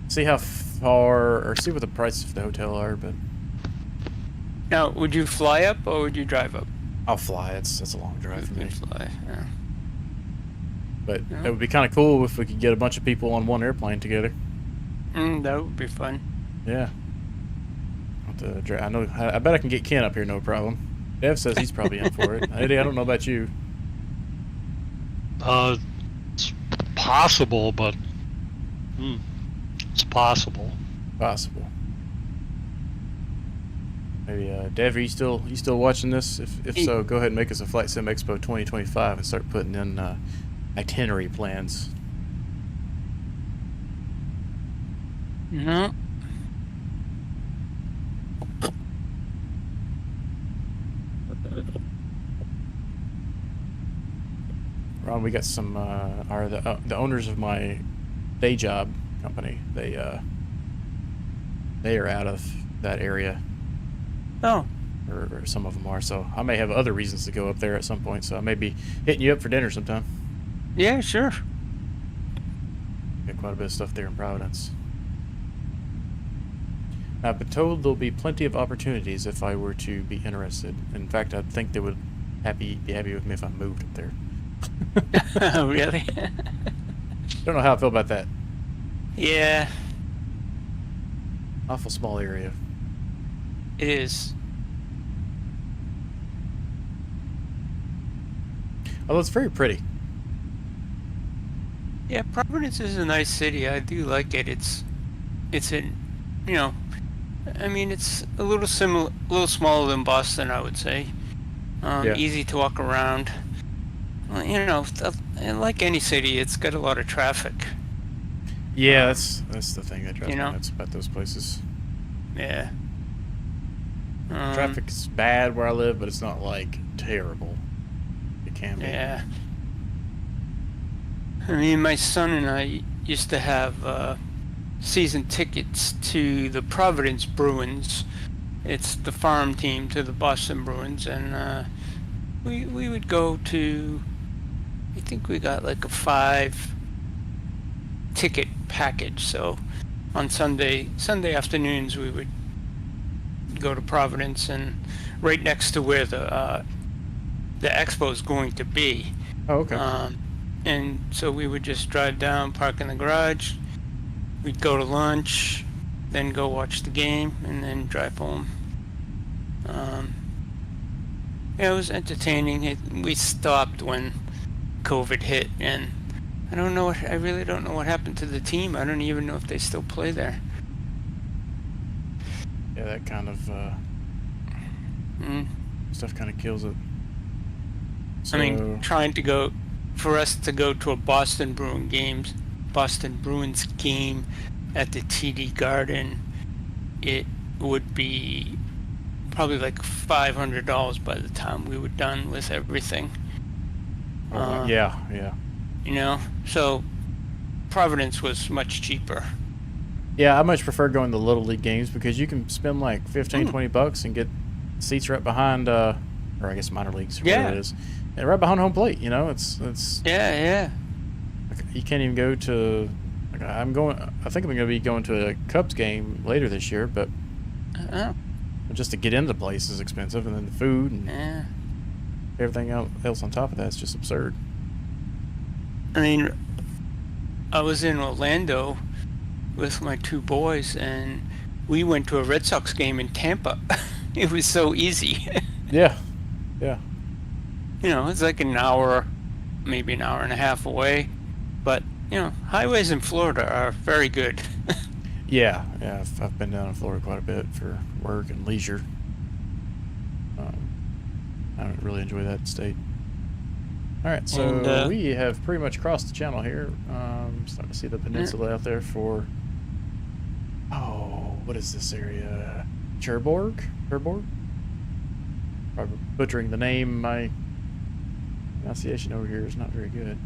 See how far, or see what the prices of the hotel are, but... Now, would you fly up or would you drive up? I'll fly. It's a long drive for me. Fly, yeah. But it would be kind of cool if we could get a bunch of people on one airplane together. That would be fun. Yeah. I bet I can get Ken up here, no problem. Dev says he's probably in for it. Eddie, I don't know about you. It's possible, but it's possible. Possible. Maybe Dev, are you still watching this? If so, go ahead and make us a Flight Sim Expo 2025 and start putting in itinerary plans. No. Ron, we got some the owners of my day job company. They are out of that area. Oh. Or some of them are, so I may have other reasons to go up there at some point, so I may be hitting you up for dinner sometime. Yeah, sure. Got quite a bit of stuff there in Providence. I've been told there'll be plenty of opportunities if I were to be interested. In fact, I think they would be happy with me if I moved up there. Oh, really? Don't know how I feel about that. Yeah, Awful small area. it is. Although it's very pretty. Yeah, Providence is a nice city. I do like it. It's in, I mean, it's a little smaller than Boston, I would say. Yeah. Easy to walk around. Well, like any city, it's got a lot of traffic. Yeah, that's the thing that drives me know? nuts about those places. Yeah. Traffic's bad where I live, but it's not like terrible. It can be. Yeah. I mean, my son and I used to have season tickets to the Providence Bruins. It's the farm team to the Boston Bruins, and we would go to. I think we got like a 5-ticket package. So on Sunday afternoons we would go to Providence, and right next to where the expo is going to be. Oh, okay. And so we would just drive down, park in the garage. We'd go to lunch, then go watch the game, and then drive home. Yeah, it was entertaining. We stopped when COVID hit, and I don't know. I really don't know what happened to the team. I don't even know if they still play there. Yeah, that kind of stuff kind of kills it. So, I mean, for us to go to a Boston Bruins game at the TD Garden, it would be probably like $500 by the time we were done with everything. yeah. You know, so Providence was much cheaper. Yeah, I much prefer going to Little League games because you can spend like 15, 20 bucks and get seats right behind, or I guess minor leagues, whatever it is. And right behind home plate, you know, it's Yeah. like, you can't even go to, like, I think I'm going to be going to a Cubs game later this year, but just to get into the place is expensive, and then the food and everything else on top of that is just absurd. I mean, I was in Orlando with my two boys, and we went to a Red Sox game in Tampa. It was so easy. Yeah. You know, it's like an hour, maybe an hour and a half away. But, you know, highways in Florida are very good. Yeah, I've been down in Florida quite a bit for work and leisure. I really enjoy that state. All right, so we have pretty much crossed the channel here. Starting to see the peninsula out there for, what is this area? Cherbourg? Probably butchering the name. My pronunciation over here is not very good.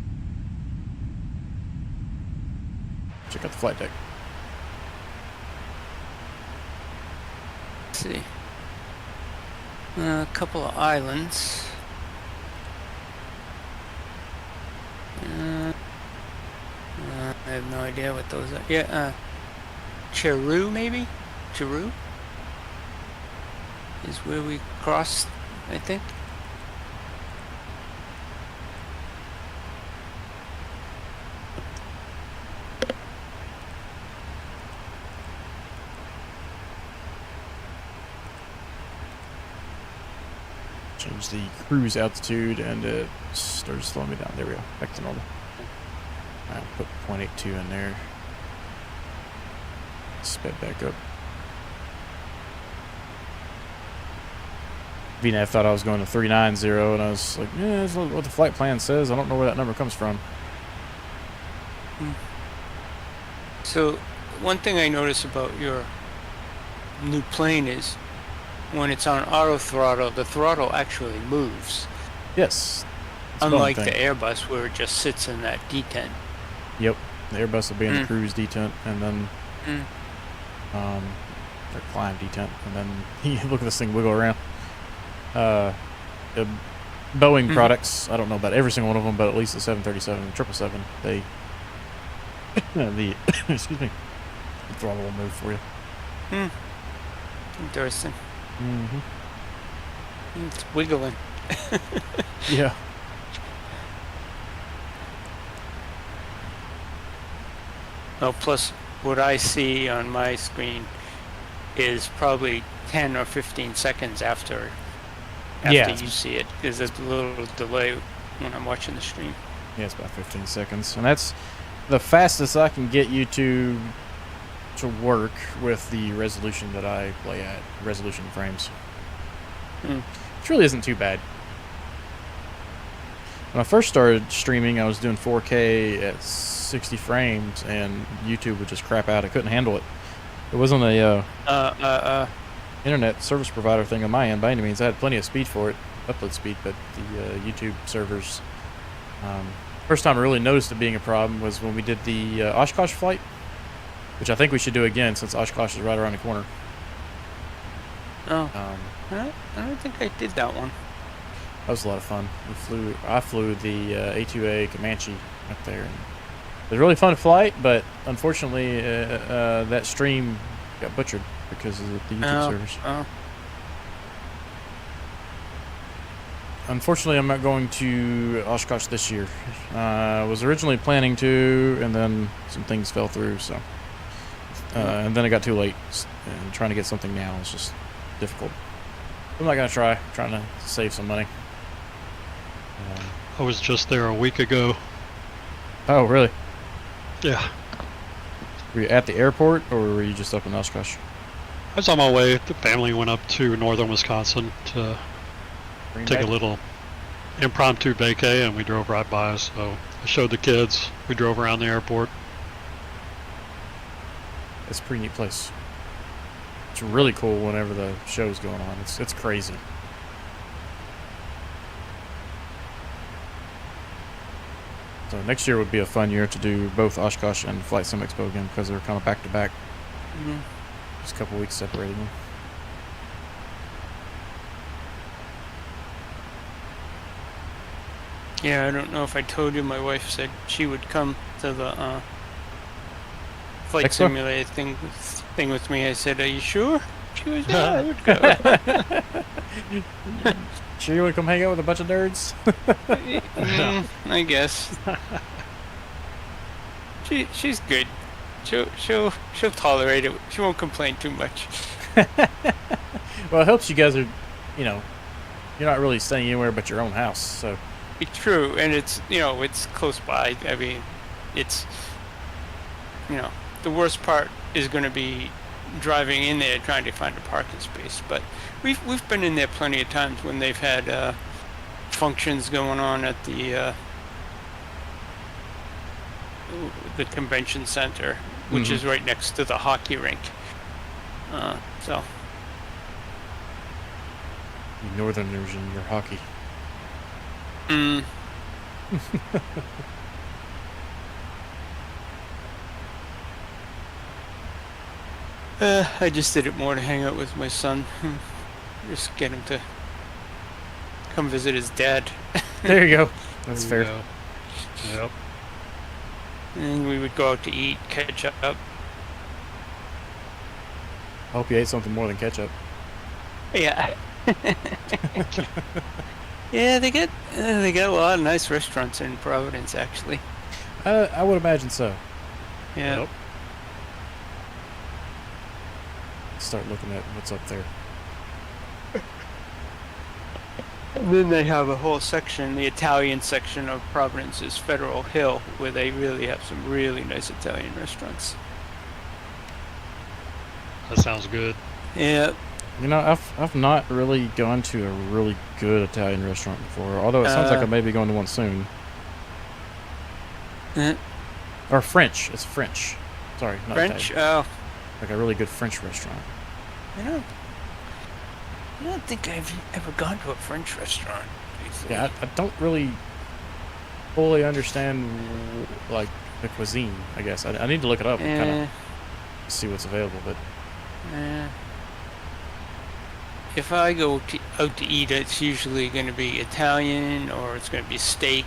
Check out the flight deck. Let's see. A couple of islands. I have no idea what those are. Yeah, Cheru maybe? Cheru? Is where we crossed, I think. Change the cruise altitude and it started slowing me down. There we go. Back to normal. Alright, put 0.82 in there. Sped back up. VNAV thought I was going to 390 and I was like, yeah, that's not what the flight plan says. I don't know where that number comes from. So, one thing I notice about your new plane is when it's on auto throttle, the throttle actually moves. Yes. Unlike the Airbus where it just sits in that detent. Yep. The Airbus will be in the cruise detent and then or climb detent and then look at this thing wiggle around. The Boeing products, I don't know about every single one of them, but at least the 737 and 777, they excuse me, the throttle will move for you. Interesting. It's wiggling. Yeah. Oh, plus what I see on my screen is probably 10 or 15 seconds after you see it, because there's a little delay when I'm watching the stream. Yeah, it's about 15 seconds, and that's the fastest I can get you to work with the resolution that I play at, resolution frames. Which really isn't too bad. When I first started streaming, I was doing 4K at 60 frames, and YouTube would just crap out. I couldn't handle it. It wasn't a internet service provider thing on my end by any means. I had plenty of speed for it, upload speed, but the YouTube servers. First time I really noticed it being a problem was when we did the Oshkosh flight, which I think we should do again since Oshkosh is right around the corner. I don't think I did that one. That was a lot of fun. I flew the A2A Comanche up there. And it was a really fun flight, but unfortunately that stream got butchered because of the YouTube servers. Unfortunately, I'm not going to Oshkosh this year. I was originally planning to, and then some things fell through, so. And then it got too late, and trying to get something now is just difficult. I'm not gonna try. I'm trying to save some money. I was just there a week ago. Oh, really? Yeah. Were you at the airport, or were you just up in Oshkosh? I was on my way. The family went up to northern Wisconsin to Green take Bay? a little impromptu vacay, and we drove right by. So I showed the kids. We drove around the airport. It's a pretty neat place. It's really cool whenever the show's going on. It's crazy. So next year would be a fun year to do both Oshkosh and Flight Sim Expo again, because they're kind of back to back. Just a couple weeks separating them. Yeah, I don't know if I told you, my wife said she would come to the flight Expo? simulator thing with me. I said, "Are you sure?" She was, "Yeah, I would go." Sure you want to come hang out with a bunch of nerds? I guess. She's good. She'll tolerate it. She won't complain too much. Well, it helps you guys are, you know, you're not really staying anywhere but your own house, so. It's true, and it's it's close by. I mean, it's the worst part is going to be driving in there trying to find a parking space. But we've been in there plenty of times when they've had functions going on at the convention center, which is right next to the hockey rink. So. You Northerners and your hockey. I just did it more to hang out with my son. Just get him to come visit his dad. There you go. That's fair. Go. Yep. And we would go out to eat, catch up. I hope you ate something more than ketchup. Yeah. Yeah, they got a lot of nice restaurants in Providence, actually. I would imagine so. Yeah. Yep. Start looking at what's up there. And then they have a whole section, the Italian section of Providence is Federal Hill, where they really have some really nice Italian restaurants. That sounds good. Yeah. You know, I've not really gone to a really good Italian restaurant before, although it sounds like I may be going to one soon. Or French. It's French. Sorry, not French? Italian. Oh. Like a really good French restaurant. I don't think I've ever gone to a French restaurant. Yeah, I don't really fully understand like the cuisine. I guess I need to look it up and kind of see what's available. But if I go out to eat, it's usually going to be Italian or it's going to be steak.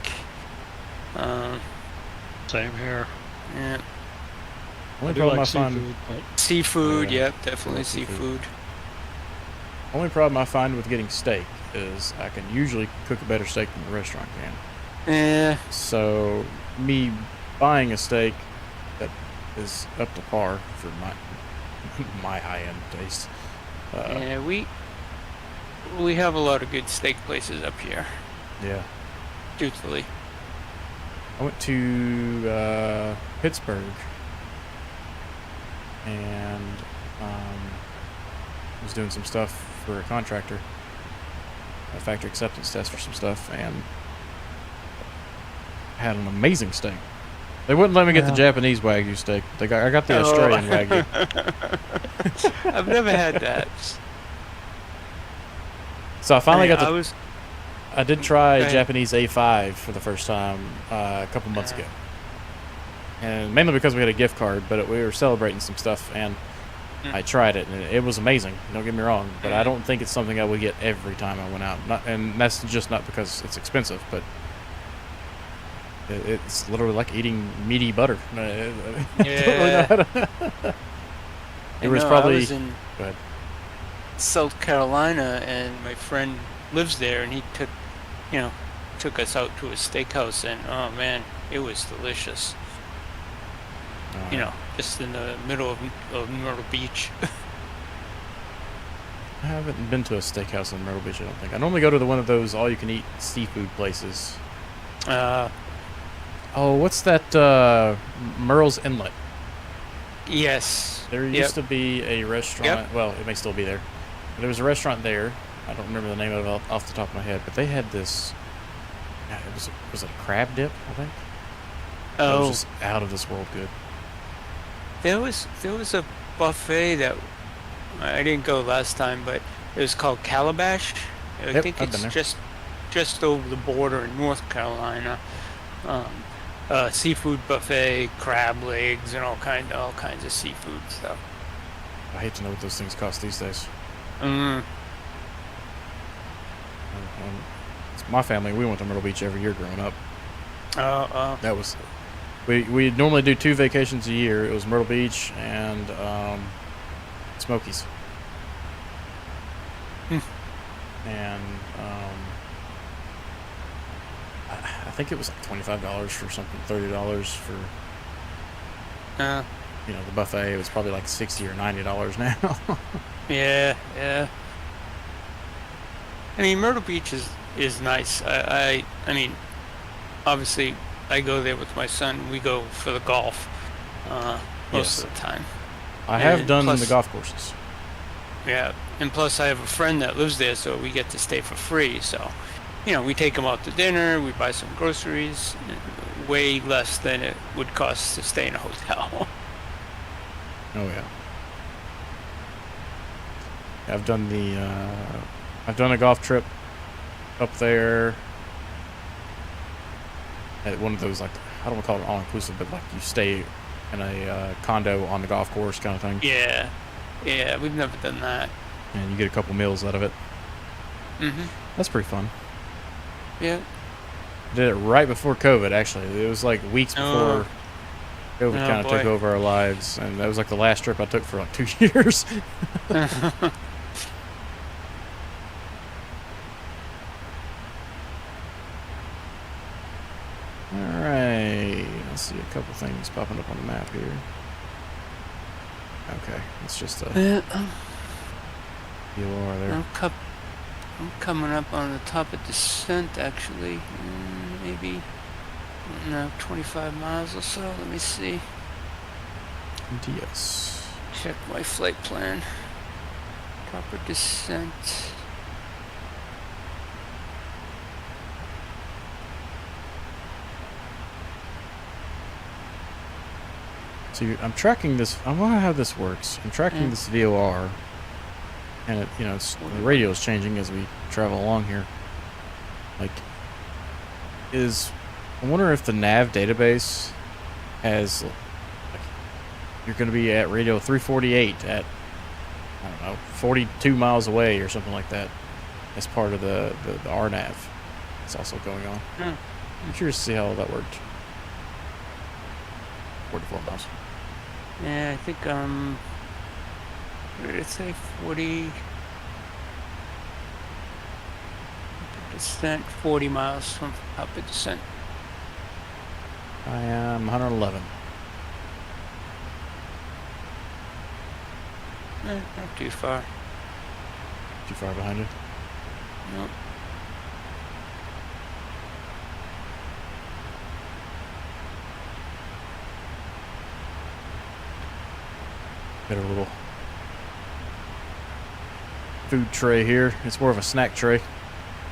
Same here. Yeah. only I do problem like I find seafood, but Seafood, Yeah. yep, definitely Love seafood. seafood. only problem I find with getting steak is I can usually cook a better steak than the restaurant can. Yeah. So me buying a steak that is up to par for my high-end taste. Yeah, we have a lot of good steak places up here, Yeah. truthfully. I went to Pittsburgh and was doing some stuff for a contractor, a factory acceptance test for some stuff, and had an amazing steak. They wouldn't let me get the Japanese Wagyu steak. I got the Australian Wagyu. I've never had that. So I finally got I I did try Go ahead. Japanese A5 for the first time a couple months ago. And mainly because we had a gift card, but we were celebrating some stuff, and I tried it, and it was amazing. Don't get me wrong, but I don't think it's something I would get every time I went out. And that's just not because it's expensive, but it's literally like eating meaty butter. I don't really know how to- It was I probably. was in Go ahead. South Carolina, and my friend lives there, and he took us out to a steakhouse, and oh man, it was delicious. Just in the middle of Myrtle Beach. I haven't been to a steakhouse in Myrtle Beach, I don't think. I normally go to one of those all-you-can-eat seafood places. Oh, what's that, Merle's Inlet? Yes. There used to be a restaurant. Well, it may still be there. But there was a restaurant there. I don't remember the name of it off the top of my head, but they had this. Yeah, was it a crab dip? I think. Oh. It was just out of this world good. There was a buffet that I didn't go last time, but it was called Calabash. I think I've been it's there. just over the border in North Carolina. Seafood buffet, crab legs, and all kinds of seafood stuff. I hate to know what those things cost these days. It's my family, we went to Myrtle Beach every year growing up. That was. We normally do 2 vacations a year. It was Myrtle Beach and Smokies. And I think it was like $25 for something, $30 for the buffet. It was probably like $60 or $90 now. Yeah. I mean, Myrtle Beach is nice. I mean, obviously, I go there with my son. We go for the golf most of the time. I have done the golf courses. Yeah, and plus I have a friend that lives there, so we get to stay for free. So, we take him out to dinner, we buy some groceries, way less than it would cost to stay in a hotel. Oh yeah. I've done a golf trip up there at one of those, like, I don't want to call it all-inclusive, but like you stay in a condo on the golf course kind of thing. Yeah, we've never done that. And you get a couple meals out of it. That's pretty fun. Yeah. Did it right before COVID, actually. It was like weeks before COVID kind of took over our lives, and that was like the last trip I took for like 2 years. Alright, let's see a couple things popping up on the map here. Okay, it's just a DOR there. I'm coming up on the top of descent, actually. Maybe, 25 miles or so. Let me see. DS. Check my flight plan. Top of descent. So I'm tracking this. I wonder how this works. I'm tracking this VOR, and it, the radio is changing as we travel along here. Like, I wonder if the nav database has, like, you're going to be at radio 348 at, I don't know, 42 miles away or something like that, as part of the RNAV. It's also going on. I'm curious to see how that worked. 44 miles. Yeah, I think, what did it say? 40... Descent, 40 miles from top of descent. I am 111. Not too far. Too far behind you? Nope. Got a little food tray here. It's more of a snack tray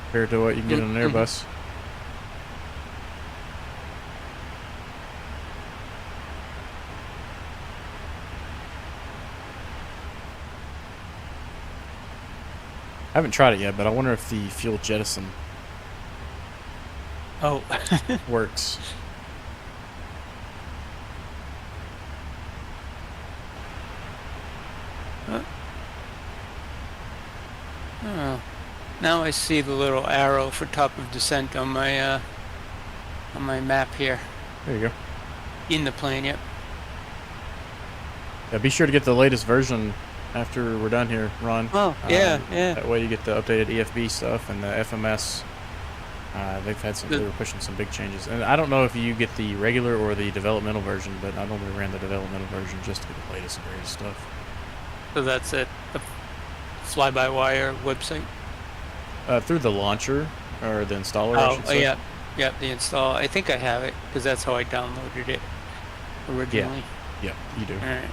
compared to what you can get on an Airbus. I haven't tried it yet, but I wonder if the fuel jettison works. Oh, now I see the little arrow for top of descent on my map here. There you go. In the plane, yep. Yeah, be sure to get the latest version after we're done here, Ron. Oh, yeah. That way you get the updated EFB stuff and the FMS. They were pushing some big changes. And I don't know if you get the regular or the developmental version, but I normally ran the developmental version just to get the latest and greatest stuff. So that's it. fly-by-wire website? Through the launcher or the installer, I should say. yeah. Yep, the install. I think I have it because that's how I downloaded it originally. Yeah, you do. All right.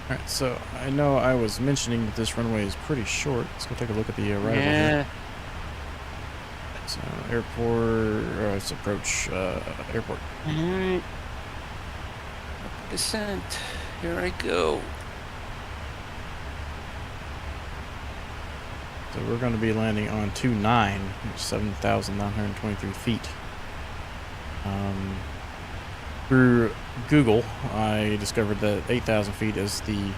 Alright, so I know I was mentioning that this runway is pretty short. Let's go take a look at the arrival Yeah. here. So, airport, let's approach airport. Alright. Descent. Here I go. So we're going to be landing on 29, 7,923 feet. Through Google, I discovered that 8,000 feet is the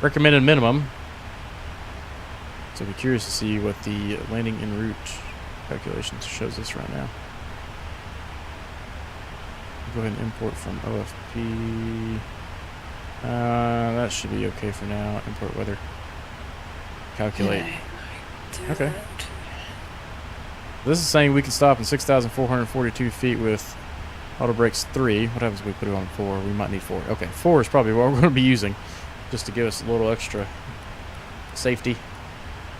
recommended minimum. So I'll be curious to see what the landing en route calculations shows us right now. Go ahead and import from OFP. That should be okay for now. Import weather. Calculate. Okay. This is saying we can stop in 6,442 feet with auto brakes 3. What happens if we put it on 4? We might need 4. Okay, 4 is probably what we're going to be using, just to give us a little extra safety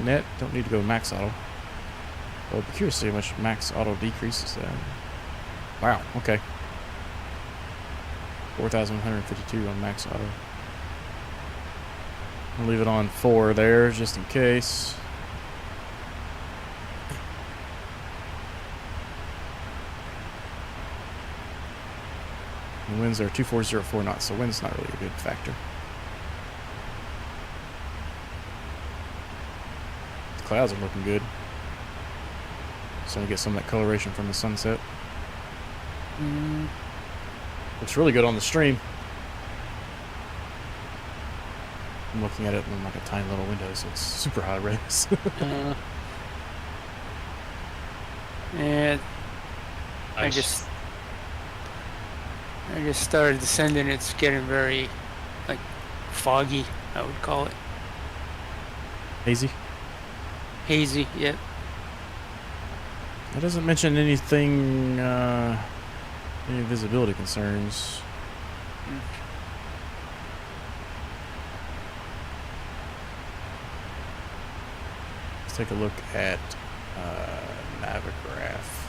net. Don't need to go max auto. I'll be curious to see how much max auto decreases that. Wow, okay. 4,152 on max auto. I'll leave it on 4 there, just in case. The winds are 2404 knots, so wind's not really a good factor. The clouds are looking good. Starting to get some of that coloration from the sunset. Looks really good on the stream. I'm looking at it in like a tiny little window, so it's super high res. Yeah. Nice. I just started descending. It's getting very, like, foggy, I would call it. Hazy. Hazy, yep. That doesn't mention anything, any visibility concerns. Let's take a look at Navigraph.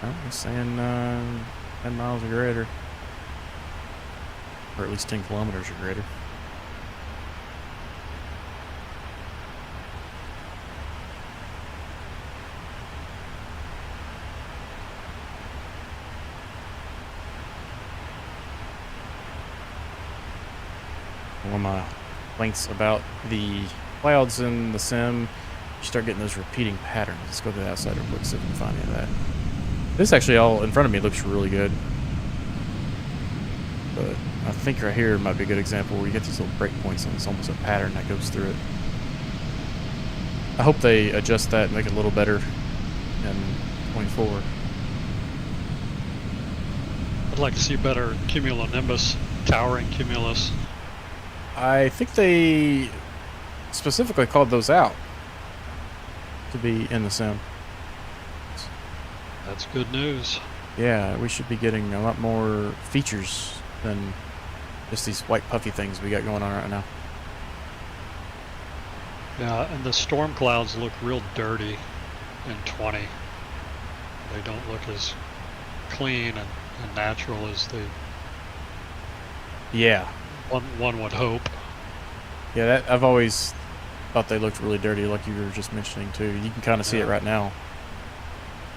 Oh, it's saying 10 miles or greater. Or at least 10 kilometers or greater. One of my links about the clouds in the sim, you start getting those repeating patterns. Let's go to the outside real quick, see if we can find any of that. This actually all in front of me looks really good. But I think right here might be a good example where you get these little breakpoints and it's almost a pattern that goes through it. I hope they adjust that and make it a little better in going forward. I'd like to see better cumulonimbus, towering cumulus. I think they specifically called those out to be in the sim. That's good news. Yeah, we should be getting a lot more features than just these white puffy things we got going on right now. Yeah, and the storm clouds look real dirty in 20. They don't look as clean and natural as they Yeah. one would hope. Yeah, that I've always thought they looked really dirty, like you were just mentioning too. You can kind of see it right now.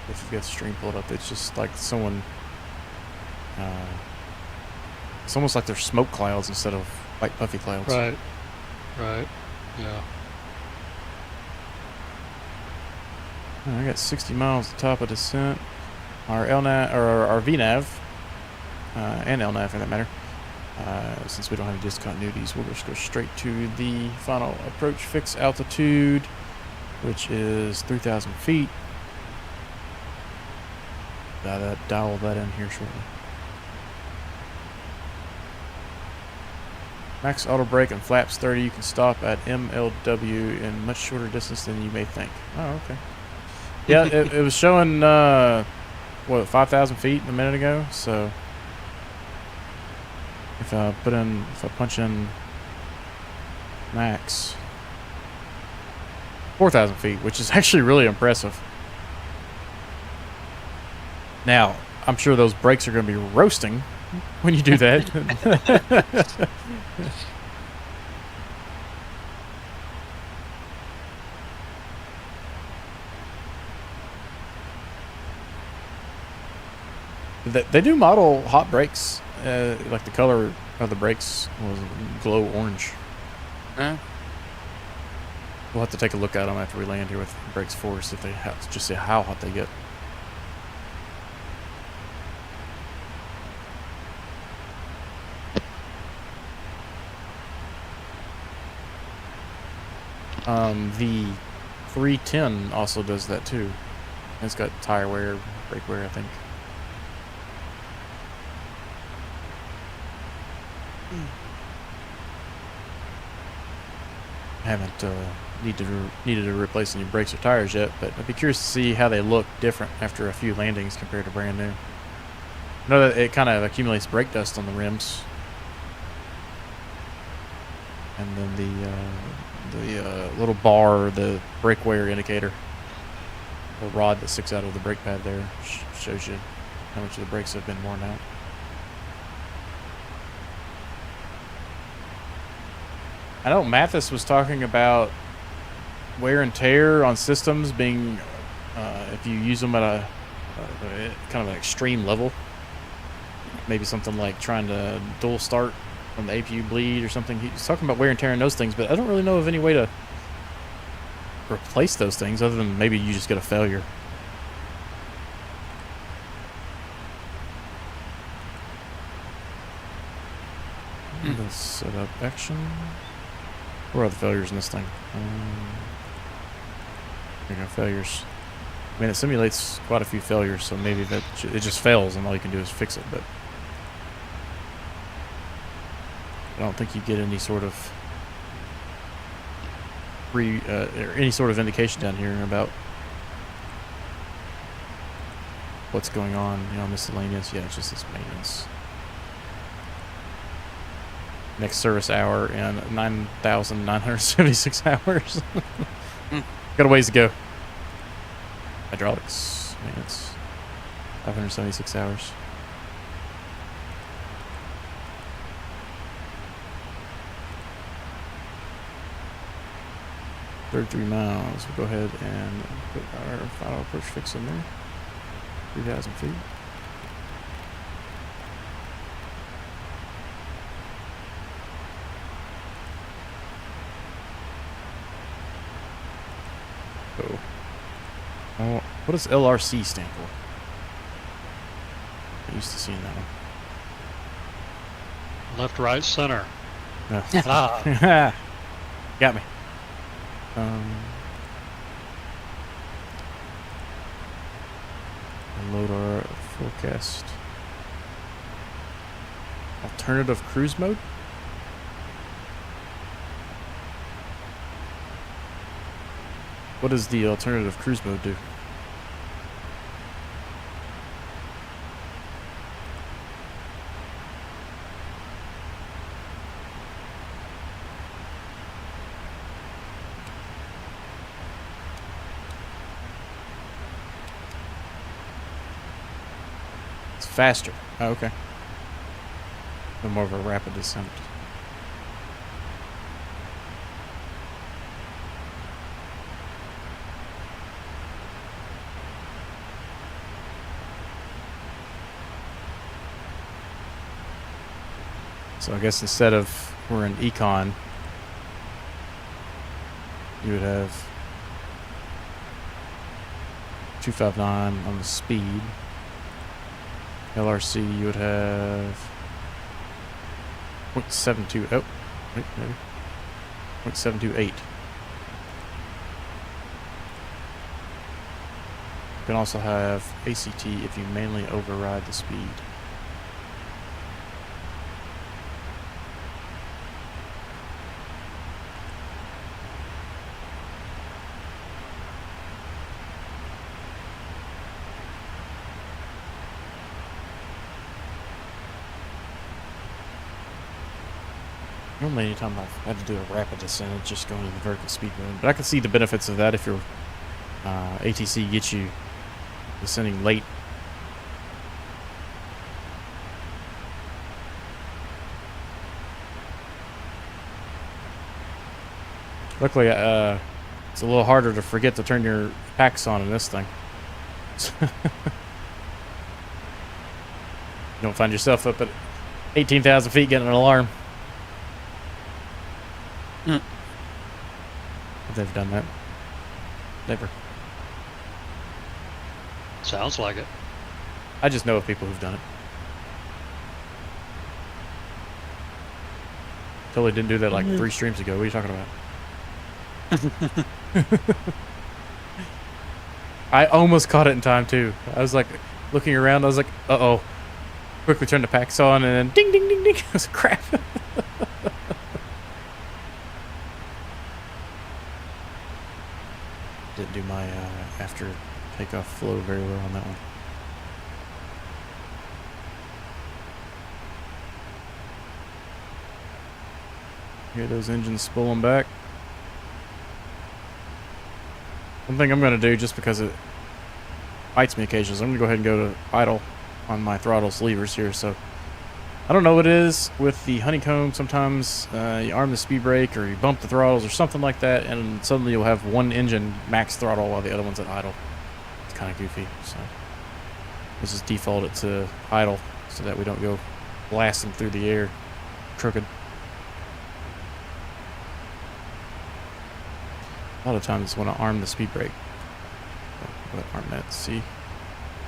If you've got the stream pulled up, it's just like someone. It's almost like they're smoke clouds instead of white puffy clouds. Right. Right. Yeah. I got 60 miles at the top of descent. Our LNAV or our VNAV and LNAV for that matter. Since we don't have any discontinuities, we'll just go straight to the final approach fix altitude, which is 3,000 feet. Dial that in here shortly. Max auto brake and flaps 30. You can stop at MLW in much shorter distance than you may think. Oh, okay. Yeah, it was showing what, 5,000 feet a minute ago. So if I punch in max 4,000 feet, which is actually really impressive. Now, I'm sure those brakes are going to be roasting when you do that. They do model hot brakes, like the color of the brakes was glow orange. Huh? We'll have to take a look at them after we land here with brakes forced, if they just see how hot they get. The 310 also does that too. It's got tire wear, brake wear, I think. I haven't needed to replace any brakes or tires yet, but I'd be curious to see how they look different after a few landings compared to brand new. I know that it kind of accumulates brake dust on the rims, and then the little bar, the brake wear indicator, the rod that sticks out of the brake pad there, shows you how much of the brakes have been worn out. I know Mathis was talking about wear and tear on systems being, if you use them at a kind of an extreme level, maybe something like trying to dual start from the APU bleed or something. He's talking about wear and tear on those things, but I don't really know of any way to replace those things other than maybe you just get a failure. Let's set up action. Where are the failures in this thing? There you go, failures. I mean, it simulates quite a few failures, so maybe that it just fails and all you can do is fix it, but I don't think you get any sort of or any sort of indication down here about what's going on, you know, miscellaneous. Yeah, it's just this maintenance. Next service hour in 9,976 hours. Got a ways to go. Hydraulics maintenance, 576 hours. Third 3 miles. We'll go ahead and put our final approach fix in there. 3,000 feet. Oh, what does LRC stand for? I'm used to seeing that one. Left, right, center. No. Ah, Got me. Load our forecast. Alternative cruise mode? What does the alternative cruise mode do? It's faster. Oh, okay. No more of a rapid descent. So I guess instead of we're in econ, you would have 259 on the speed. LRC, you would have 0.72. Oh, wait, maybe 0.728. You can also have ACT if you manually override the speed. Normally, anytime I've had to do a rapid descent, it's just going to the vertical speed limit. But I can see the benefits of that if your ATC gets you descending late. Luckily, it's a little harder to forget to turn your packs on in this thing. You don't find yourself up at 18,000 feet getting an alarm. They've done that. Never. Sounds like it. I just know of people who've done it. Totally didn't do that like 3 streams ago. What are you talking about? I almost caught it in time too. I was like looking around. I was like, uh-oh. Quickly turned the packs on and then ding, ding, ding, ding. I was like, crap. Didn't do my after takeoff flow very well on that one. Hear those engines spooling back. One thing I'm going to do, just because it bites me occasionally, is I'm going to go ahead and go to idle on my throttle's levers here. So I don't know what it is with the honeycomb. Sometimes you arm the speed brake or you bump the throttles or something like that, and suddenly you'll have one engine max throttle while the other one's at idle. It's kind of goofy. So let's just default it to idle so that we don't go blasting through the air crooked. A lot of times when I arm the speed brake, I'll arm that to see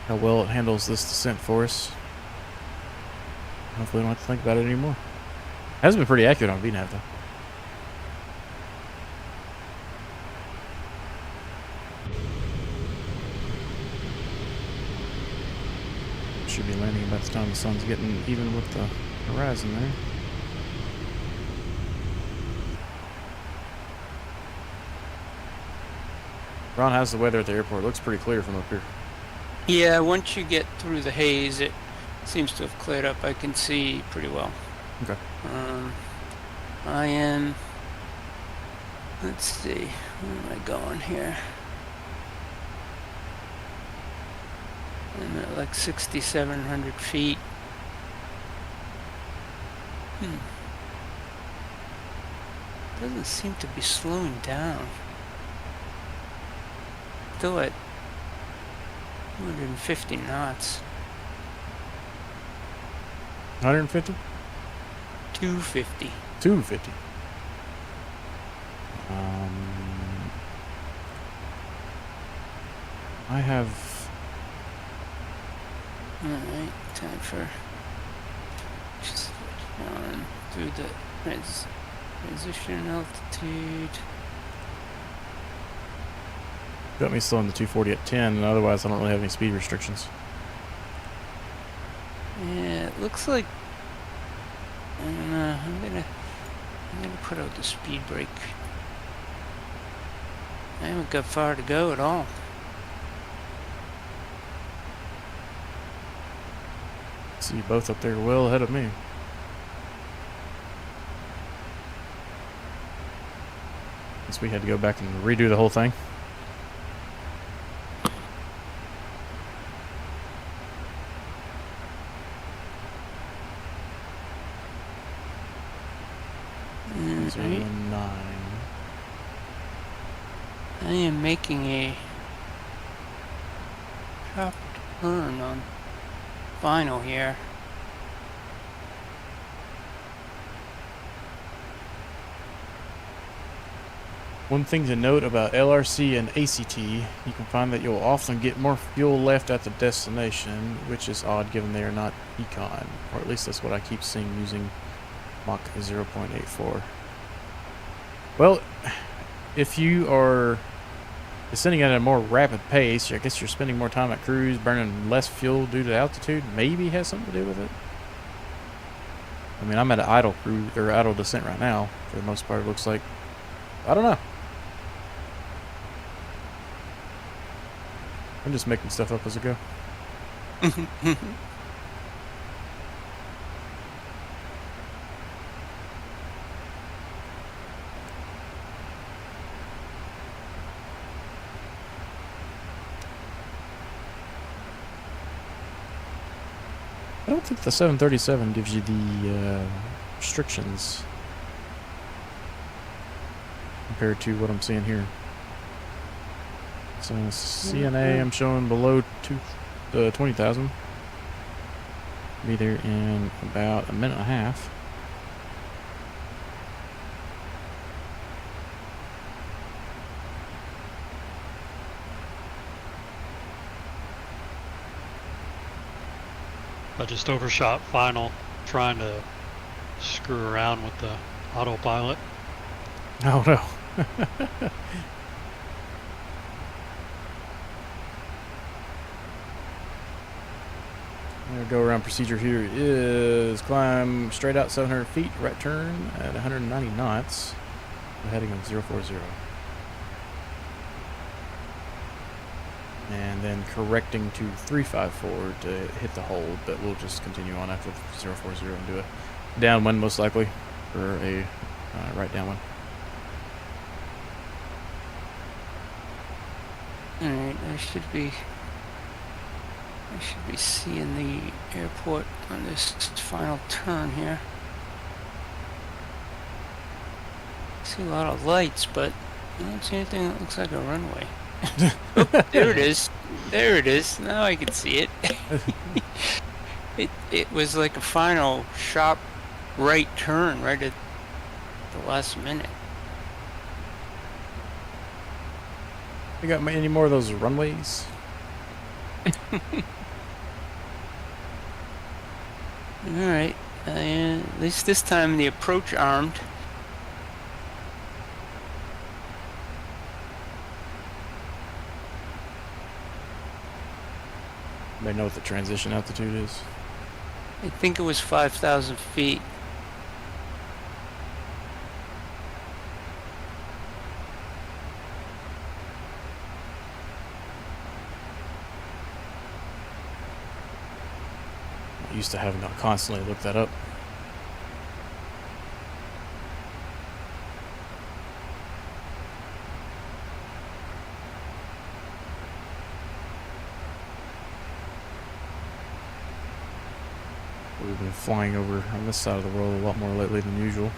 how well it handles this descent for us. Hopefully we don't have to think about it anymore. It has been pretty accurate on VNAV though. Should be landing about the time the sun's getting even with the horizon there. Ron, how's the weather at the airport? It looks pretty clear from up here. Yeah, once you get through the haze, it seems to have cleared up. I can see pretty well. Okay. I am, let's see, where am I going here? I'm at like 6,700 feet. Doesn't seem to be slowing down. Still at 250 knots. 150? 250. 250. I have... Alright, time for just on through the transition altitude. Got me still in the 240 at 10, and otherwise I don't really have any speed restrictions. Yeah, it looks like I don't know. I'm gonna put out the speed brake. I haven't got far to go at all. See you both up there well ahead of me. Guess we had to go back and redo the whole thing. Right. 09. I am making a sharp turn on final here. One thing to note about LRC and ACT, you can find that you'll often get more fuel left at the destination, which is odd given they are not econ, or at least that's what I keep seeing using Mach 0.84. Well, if you are descending at a more rapid pace, I guess you're spending more time at cruise, burning less fuel due to altitude. Maybe has something to do with it. I mean, I'm at an idle cruise or idle descent right now. For the most part, it looks like. I don't know. I'm just making stuff up as I go. Mm-hmm. 09. don't think the 737 gives you the restrictions compared to what I'm seeing here. So CNA, I'm showing below 20,000. Be there in about a minute and a half. I just overshot final, trying to screw around with the autopilot. Oh no. Go around procedure here is climb straight out 700 feet, right turn at 190 knots, the heading of 040. And then correcting to 354 to hit the hold, but we'll just continue on after 040 and do a downwind most likely, or a right downwind. Alright, I should be seeing the airport on this final turn here. See a lot of lights, but I don't see anything that looks like a runway. Oh, there it is. There it is. Now I can see it. It was like a final sharp right turn right at the last minute. You got any more of those runways? Alright, at least this time the approach armed. They know what the transition altitude is. I think it was 5,000 feet. I used to have to constantly look that up. We've been flying over on this side of the world a lot more lately than usual.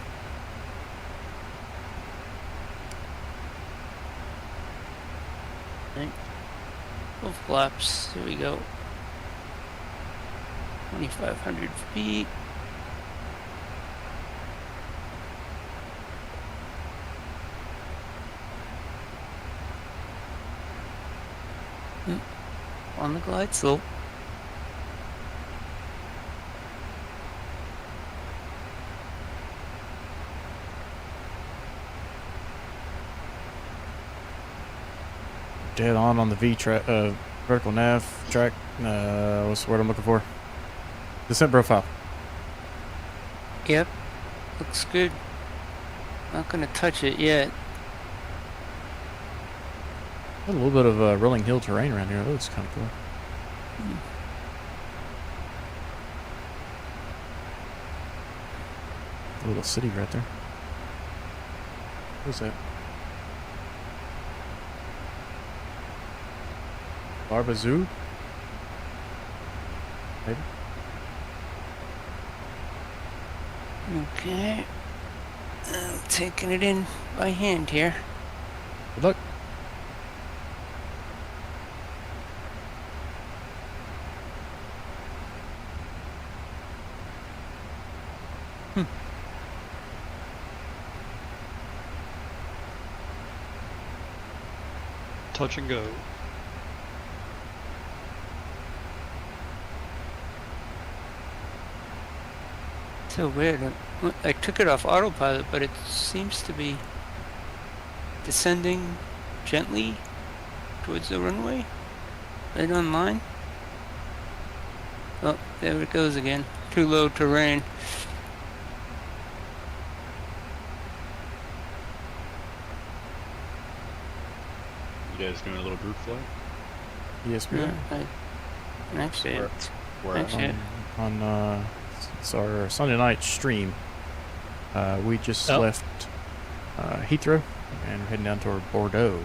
Right. Full flaps. Here we go. 2,500 feet. On the glide slope. Dead on the vertical nav track. What's the word I'm looking for? Descent profile. Yep. Looks good. Not gonna touch it yet. Got a little bit of rolling hill terrain around here. That looks kind of cool. A little city right there. What's that? Barbazoo? Maybe? Okay. I'm taking it in by hand here. Good luck. Touch and go. So weird. I took it off autopilot, but it seems to be descending gently towards the runway. Right on line. Oh, there it goes again. Too low terrain. You guys doing a little group flight? Yes, we Yeah, are. I can actually see it. Where Actually, at? On it's our Sunday night stream. We just Oh. left Heathrow and we're heading down toward Bordeaux.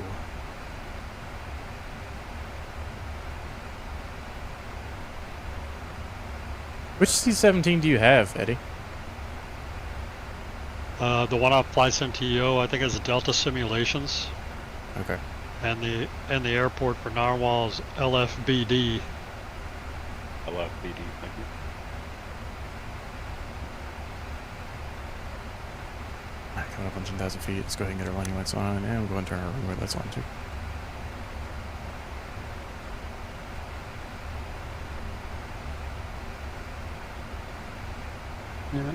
Which C-17 do you have, Eddie? The one off Flight Sim TEO, I think, is Delta Simulations, Okay. and the airport for Narwhal is LFBD. LFBD, thank you. Alright, coming up on 10,000 feet. Let's go ahead and get our landing lights on, and we'll go ahead and turn our runway lights on too. Yeah.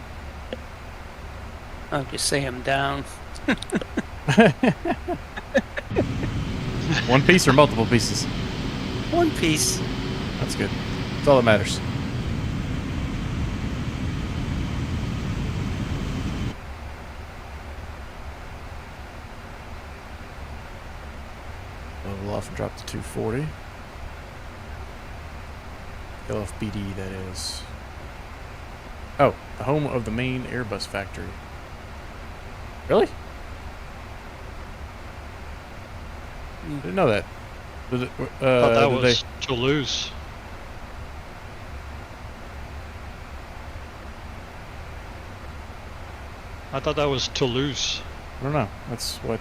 I'll just say I'm down. One piece or multiple pieces? One piece. That's good. That's all that matters. Level off and drop to 240. LFBD, that is. Oh, the home of the main Airbus factory. Really? I didn't know that. Was it, I thought that did was Toulouse. I thought that was Toulouse. I don't know. That's what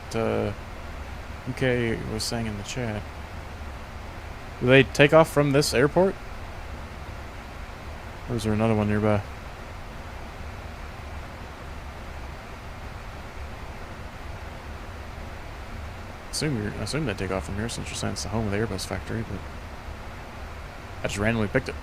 UK was saying in the chat. Do they take off from this airport? Or is there another one nearby? I assume they take off from here since you're saying it's the home of the Airbus factory, but I just randomly picked it.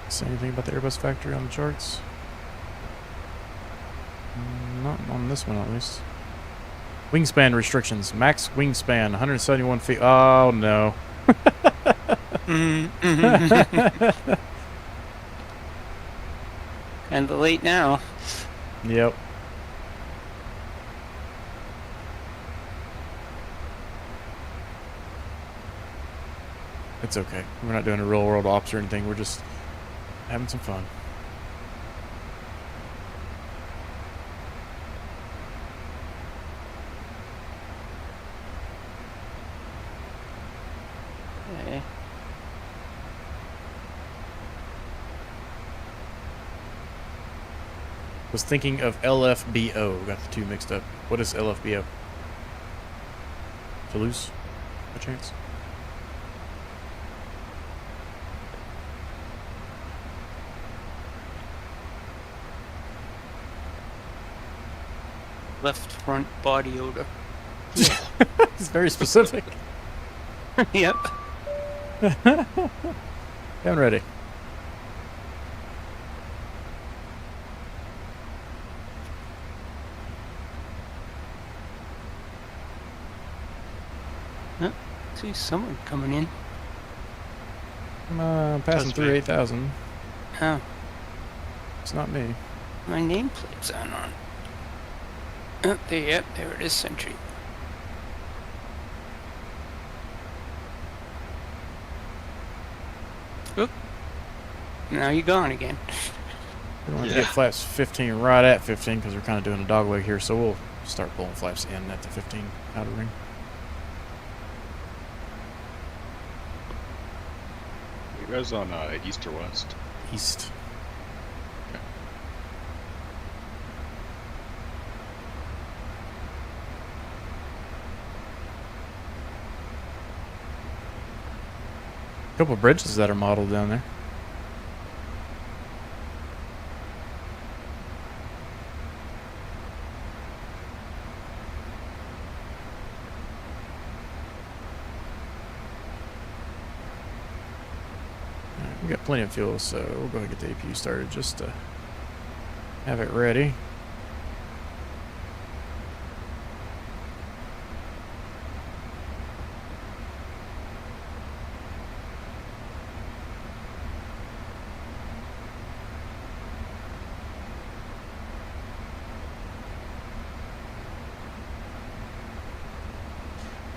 Say anything about the Airbus factory on the charts? Not on this one, at least. Wingspan restrictions. Max wingspan, 171 feet. Oh, no. And late now. Yep. It's okay. We're not doing a real world ops or anything. We're just having some fun. Okay. Was thinking of LFBO. Got the two mixed up. What is LFBO? Toulouse, by chance? Left front body odor. It's very specific. Yep. I'm ready. See someone coming in. I'm passing That's through me. 8,000. Oh, It's not me. my nameplate's on. Oh, there, yep, there it is, Sentry. Oop. Now you're gone again. We want to Yeah. get flaps 15 right at 15 because we're kind of doing a dog leg here, so we'll start pulling flaps in at the 15 outer ring. You guys on east or west? East. Couple of bridges that are modeled down there. Alright, we got plenty of fuel, so we'll go ahead and get the APU started just to have it ready.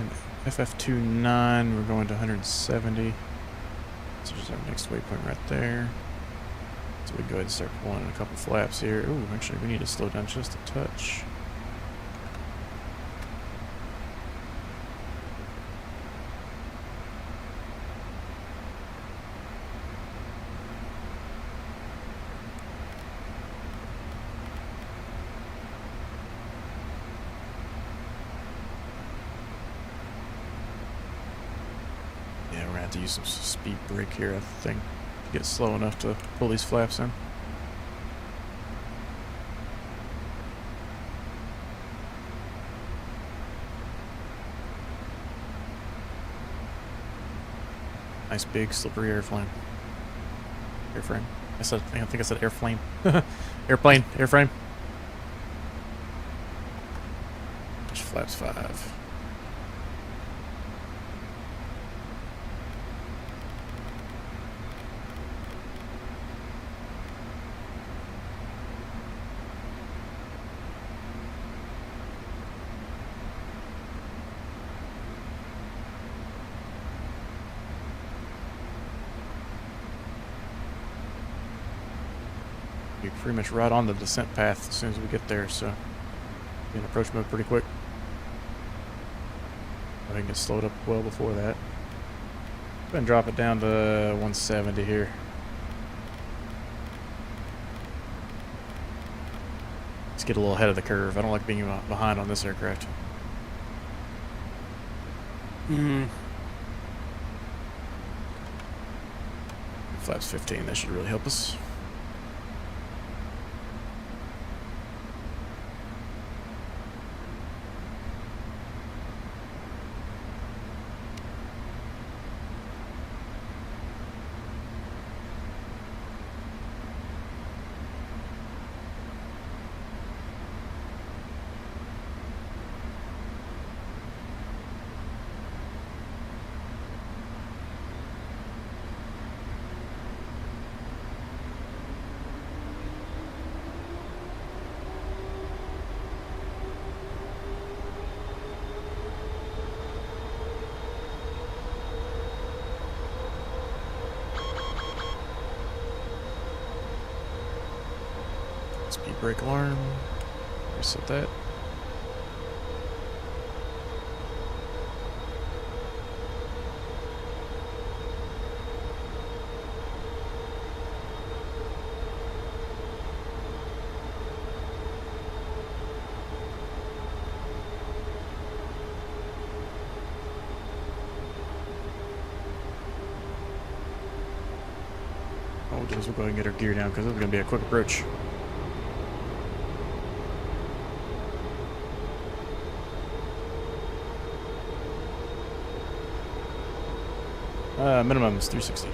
And FF29, we're going to 170. So there's our next waypoint right there. So we can go ahead and start pulling in a couple flaps here. Ooh, actually we need to slow down just a touch. Yeah, we're gonna have to use some speed brake here, I think, to get slow enough to pull these flaps in. Nice big slippery airframe. Airframe. I think I said airframe. Airplane. Airframe. Push flaps 5. You're pretty much right on the descent path as soon as we get there, so be in approach mode pretty quick. I think it's slowed up well before that. Go ahead and drop it down to 170 here. Let's get a little ahead of the curve. I don't like being behind on this aircraft. Flaps 15, that should really help us. Speed brake alarm. Reset that. We'll go ahead and get our gear down because this is going to be a quick approach. Minimum is 360.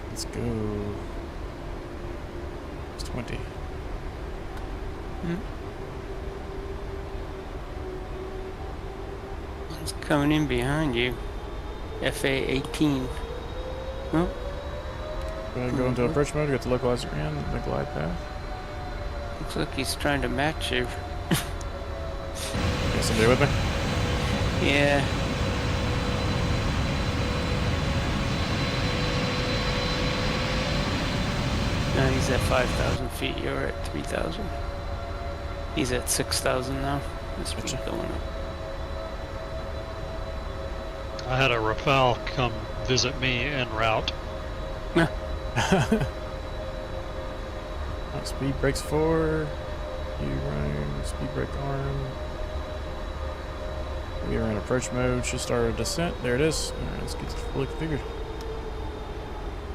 Let's go. It's 20. It's coming in behind you. FA-18. Oh. Go ahead and go into approach mode, get the localizer in, the glide path. Looks like he's trying to match you. Got somebody with me? Yeah. No, he's at 5,000 feet. You're at 3,000. He's at 6,000 now. This speed Gotcha. going up. I had a Rafale come visit me en route. Speed brakes 4. U-ring, speed brake arm. We are in approach mode. Should start our descent. There it is. Alright, let's get this fully configured.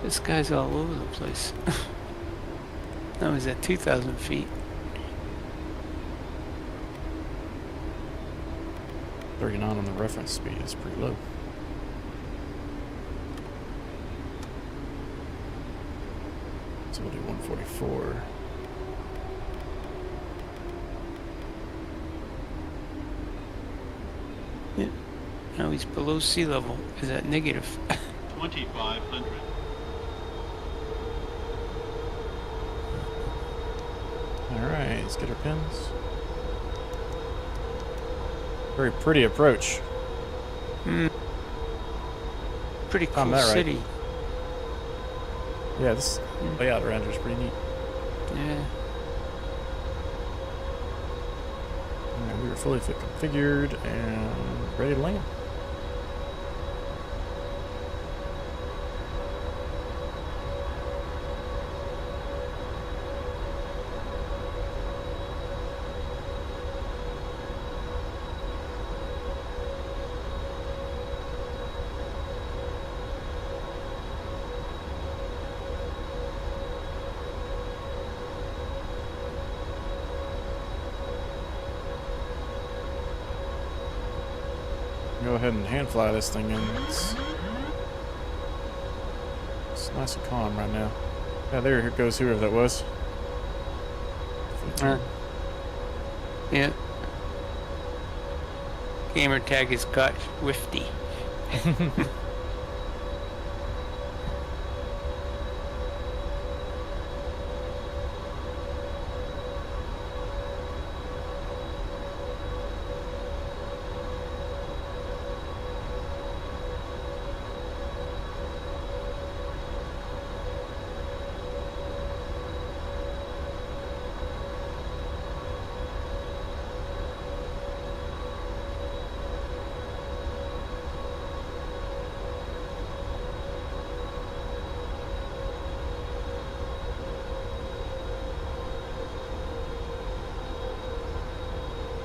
This guy's all over the place. Now he's at 2,000 feet. 39 on the reference speed is pretty low. So we'll do 144. Now he's below sea level. Is that negative? 2,500. Alright, let's get our pins. Very pretty approach. Pretty cool Found that right. city. Yeah, this layout around here is pretty neat. Yeah. Alright, we are fully configured and ready to land. Go ahead and hand fly this thing in. It's nice and calm right now. Yeah, there goes whoever that was. Yeah. Gamer tag is got Wifty.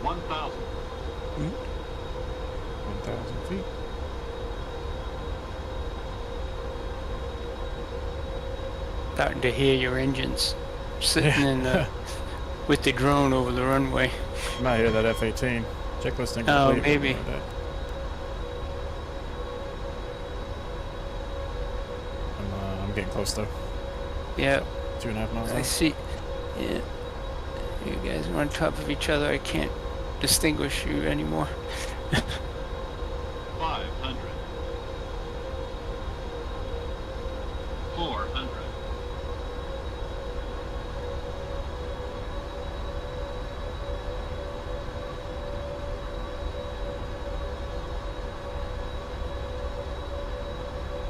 One 1,000 feet. Starting to hear your engines sitting in the with the drone over the runway. You might hear that F-18. Checklist incomplete. Oh, maybe. Like that. I'm getting close though. Yeah, 2.5 miles. I see. Yeah. You guys are on top of each other. I can't distinguish you anymore. 500. 400.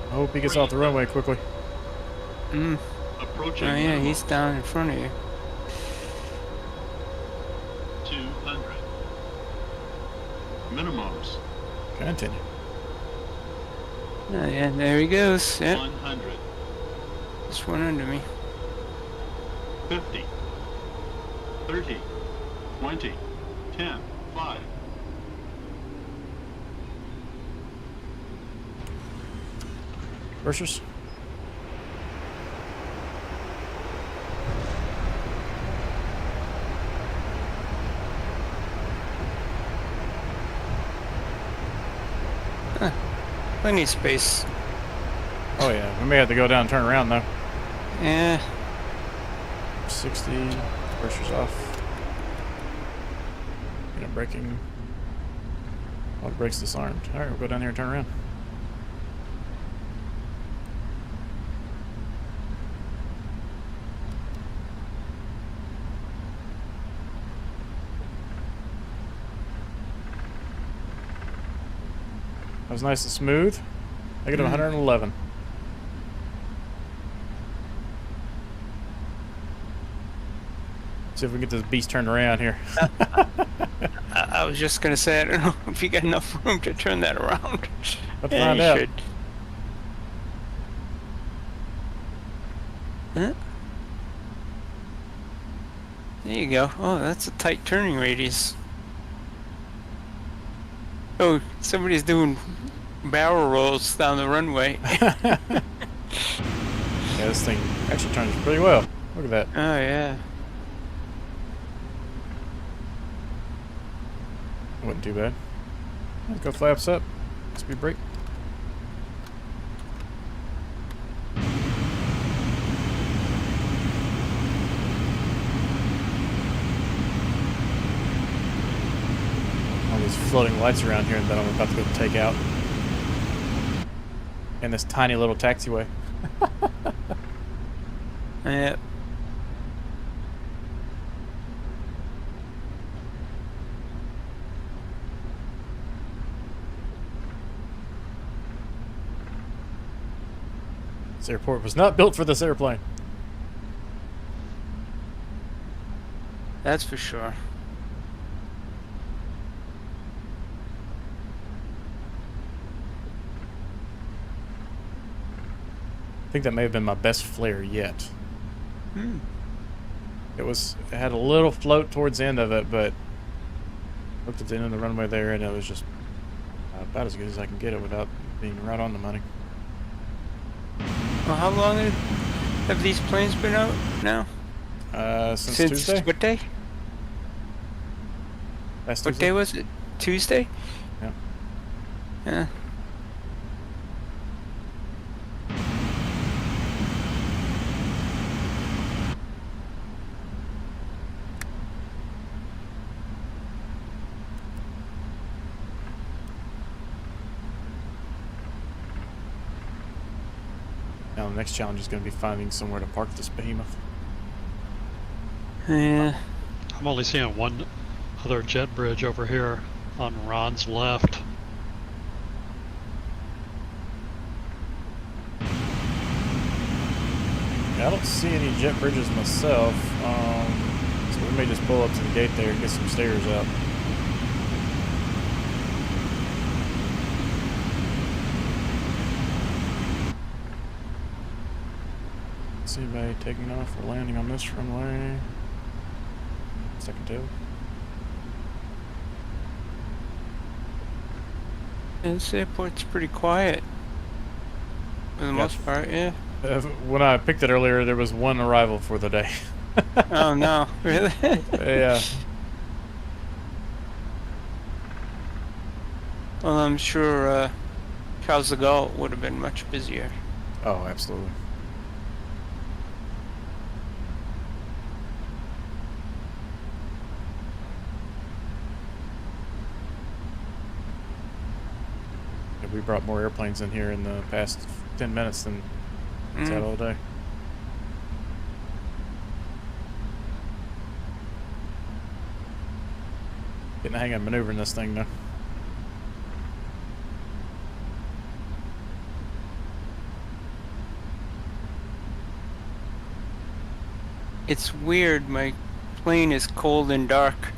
I hope he gets off the runway quickly. Oh Approaching. yeah, minimum. he's down in front of you. 200. Minimums. Continue. Oh yeah, there he goes. Yeah, 100. just went under me. 50. 30. 20. 10. 5. Bursars. Plenty of space. Oh yeah, we may have to go down and turn around though. Yeah. 60. Bursars off. Braking. All the brakes disarmed. Alright, we'll go down here and turn around. That was nice and smooth. Negative 111. See if we can get this beast turned around here. I was just gonna say, I don't know if you got enough room to turn that around. Let's Yeah, find you out. should. Huh? There you go. Oh, that's a tight turning radius. Oh, somebody's doing barrel rolls down the runway. Yeah, this thing actually turns pretty well. Look at that. Oh, yeah. Wasn't too bad. Let's go flaps up. Speed brake. All these floating lights around here that I'm about to go take out. In this tiny little taxiway. Yep. This airport was not built for this airplane. That's for sure. I think that may have been my best flare yet. It had a little float towards the end of it, but looked at the end of the runway there, and it was just about as good as I can get it without being right on the money. Well, how long have these planes been out now? Since Tuesday. What day? Last What Tuesday? day was it? Tuesday? Yeah. Yeah. Now the next challenge is going to be finding somewhere to park this behemoth. Yeah. I'm only seeing one other jet bridge over here on Ron's left. Yeah, I don't see any jet bridges myself, so we may just pull up to the gate there and get some stairs out. See anybody taking off or landing on this runway. Second tail. This airport's pretty quiet. For the most part, yeah. When I picked it earlier, there was one arrival for the day. Oh no, really? Yeah. Well, I'm sure Charles de Gaulle would have been much busier. Oh, absolutely. We brought more airplanes in here in the past 10 minutes than it's had all day. Getting the hang of maneuvering this thing now. It's weird, my plane is cold and dark,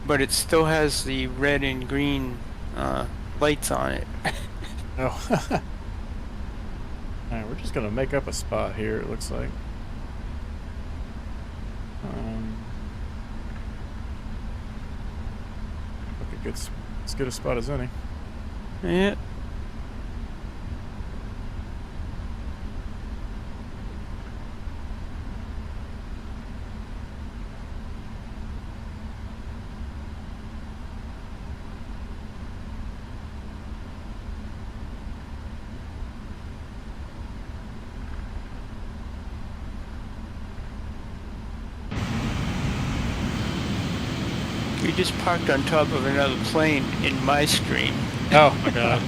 but it still has the red and green lights on it. Oh. Alright, we're just gonna make up a spot here, it looks like. Look, as good a spot as any. Yeah. You just parked on top of another plane in my stream. Oh my god.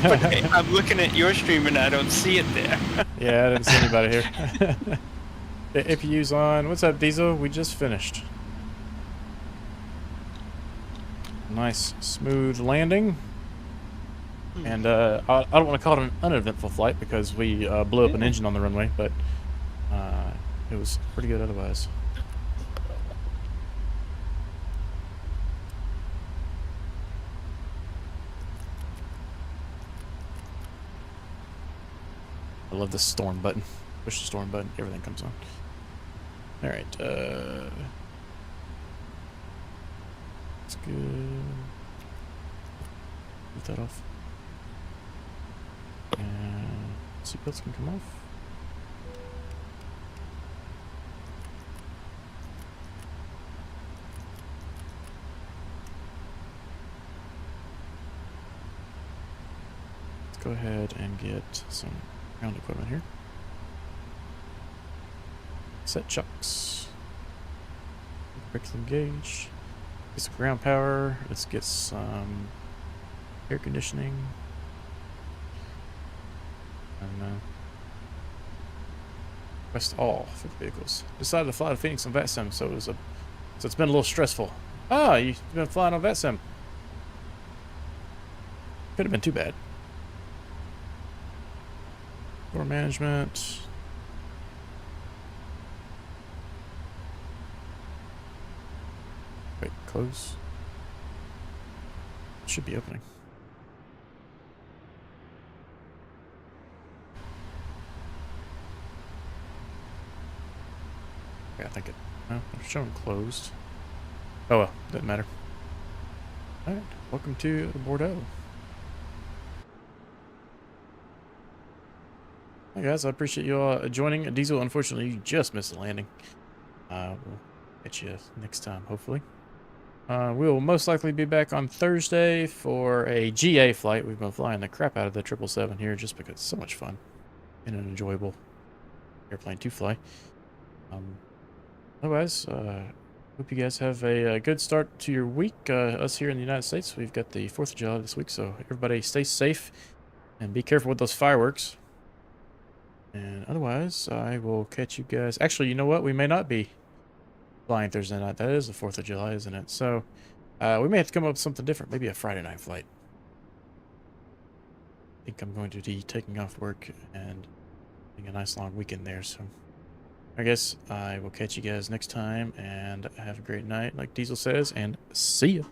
But I'm looking at your stream and I don't see it there. Yeah, I didn't see anybody here. The APU's on. What's up, Diesel? We just finished. Nice, smooth landing. And I don't want to call it an uneventful flight because we blew up an engine on the runway, but it was pretty good otherwise. I love this storm button. Push the storm button, everything comes on. Alright, that's good. Get that off. And seatbelts can come off. Let's go ahead and get some ground equipment here. Set chocks. Bricks engaged. Get some ground power. Let's get some air conditioning. And request all for the vehicles. Decided to fly to Phoenix on VATSIM, so it's been a little stressful. Ah, you've been flying on VATSIM. Could have been too bad. Floor management. Wait, close. Should be opening. Yeah, I think it. No, it's showing closed. Oh well, doesn't matter. Alright, welcome to Bordeaux. Hey guys, I appreciate you all joining. Diesel, unfortunately, you just missed the landing. We'll catch you next time, hopefully. We will most likely be back on Thursday for a GA flight. We've been flying the crap out of the 777 here just because it's so much fun and an enjoyable airplane to fly. Otherwise, hope you guys have a good start to your week. Us here in the United States, we've got the 4th of July this week, so everybody stay safe and be careful with those fireworks. And otherwise, I will catch you guys. Actually, you know what? We may not be flying Thursday night. That is the 4th of July, isn't it? So we may have to come up with something different. Maybe a Friday night flight. I think I'm going to be taking off work and having a nice long weekend there. So I guess I will catch you guys next time and have a great night, like Diesel says, and see ya.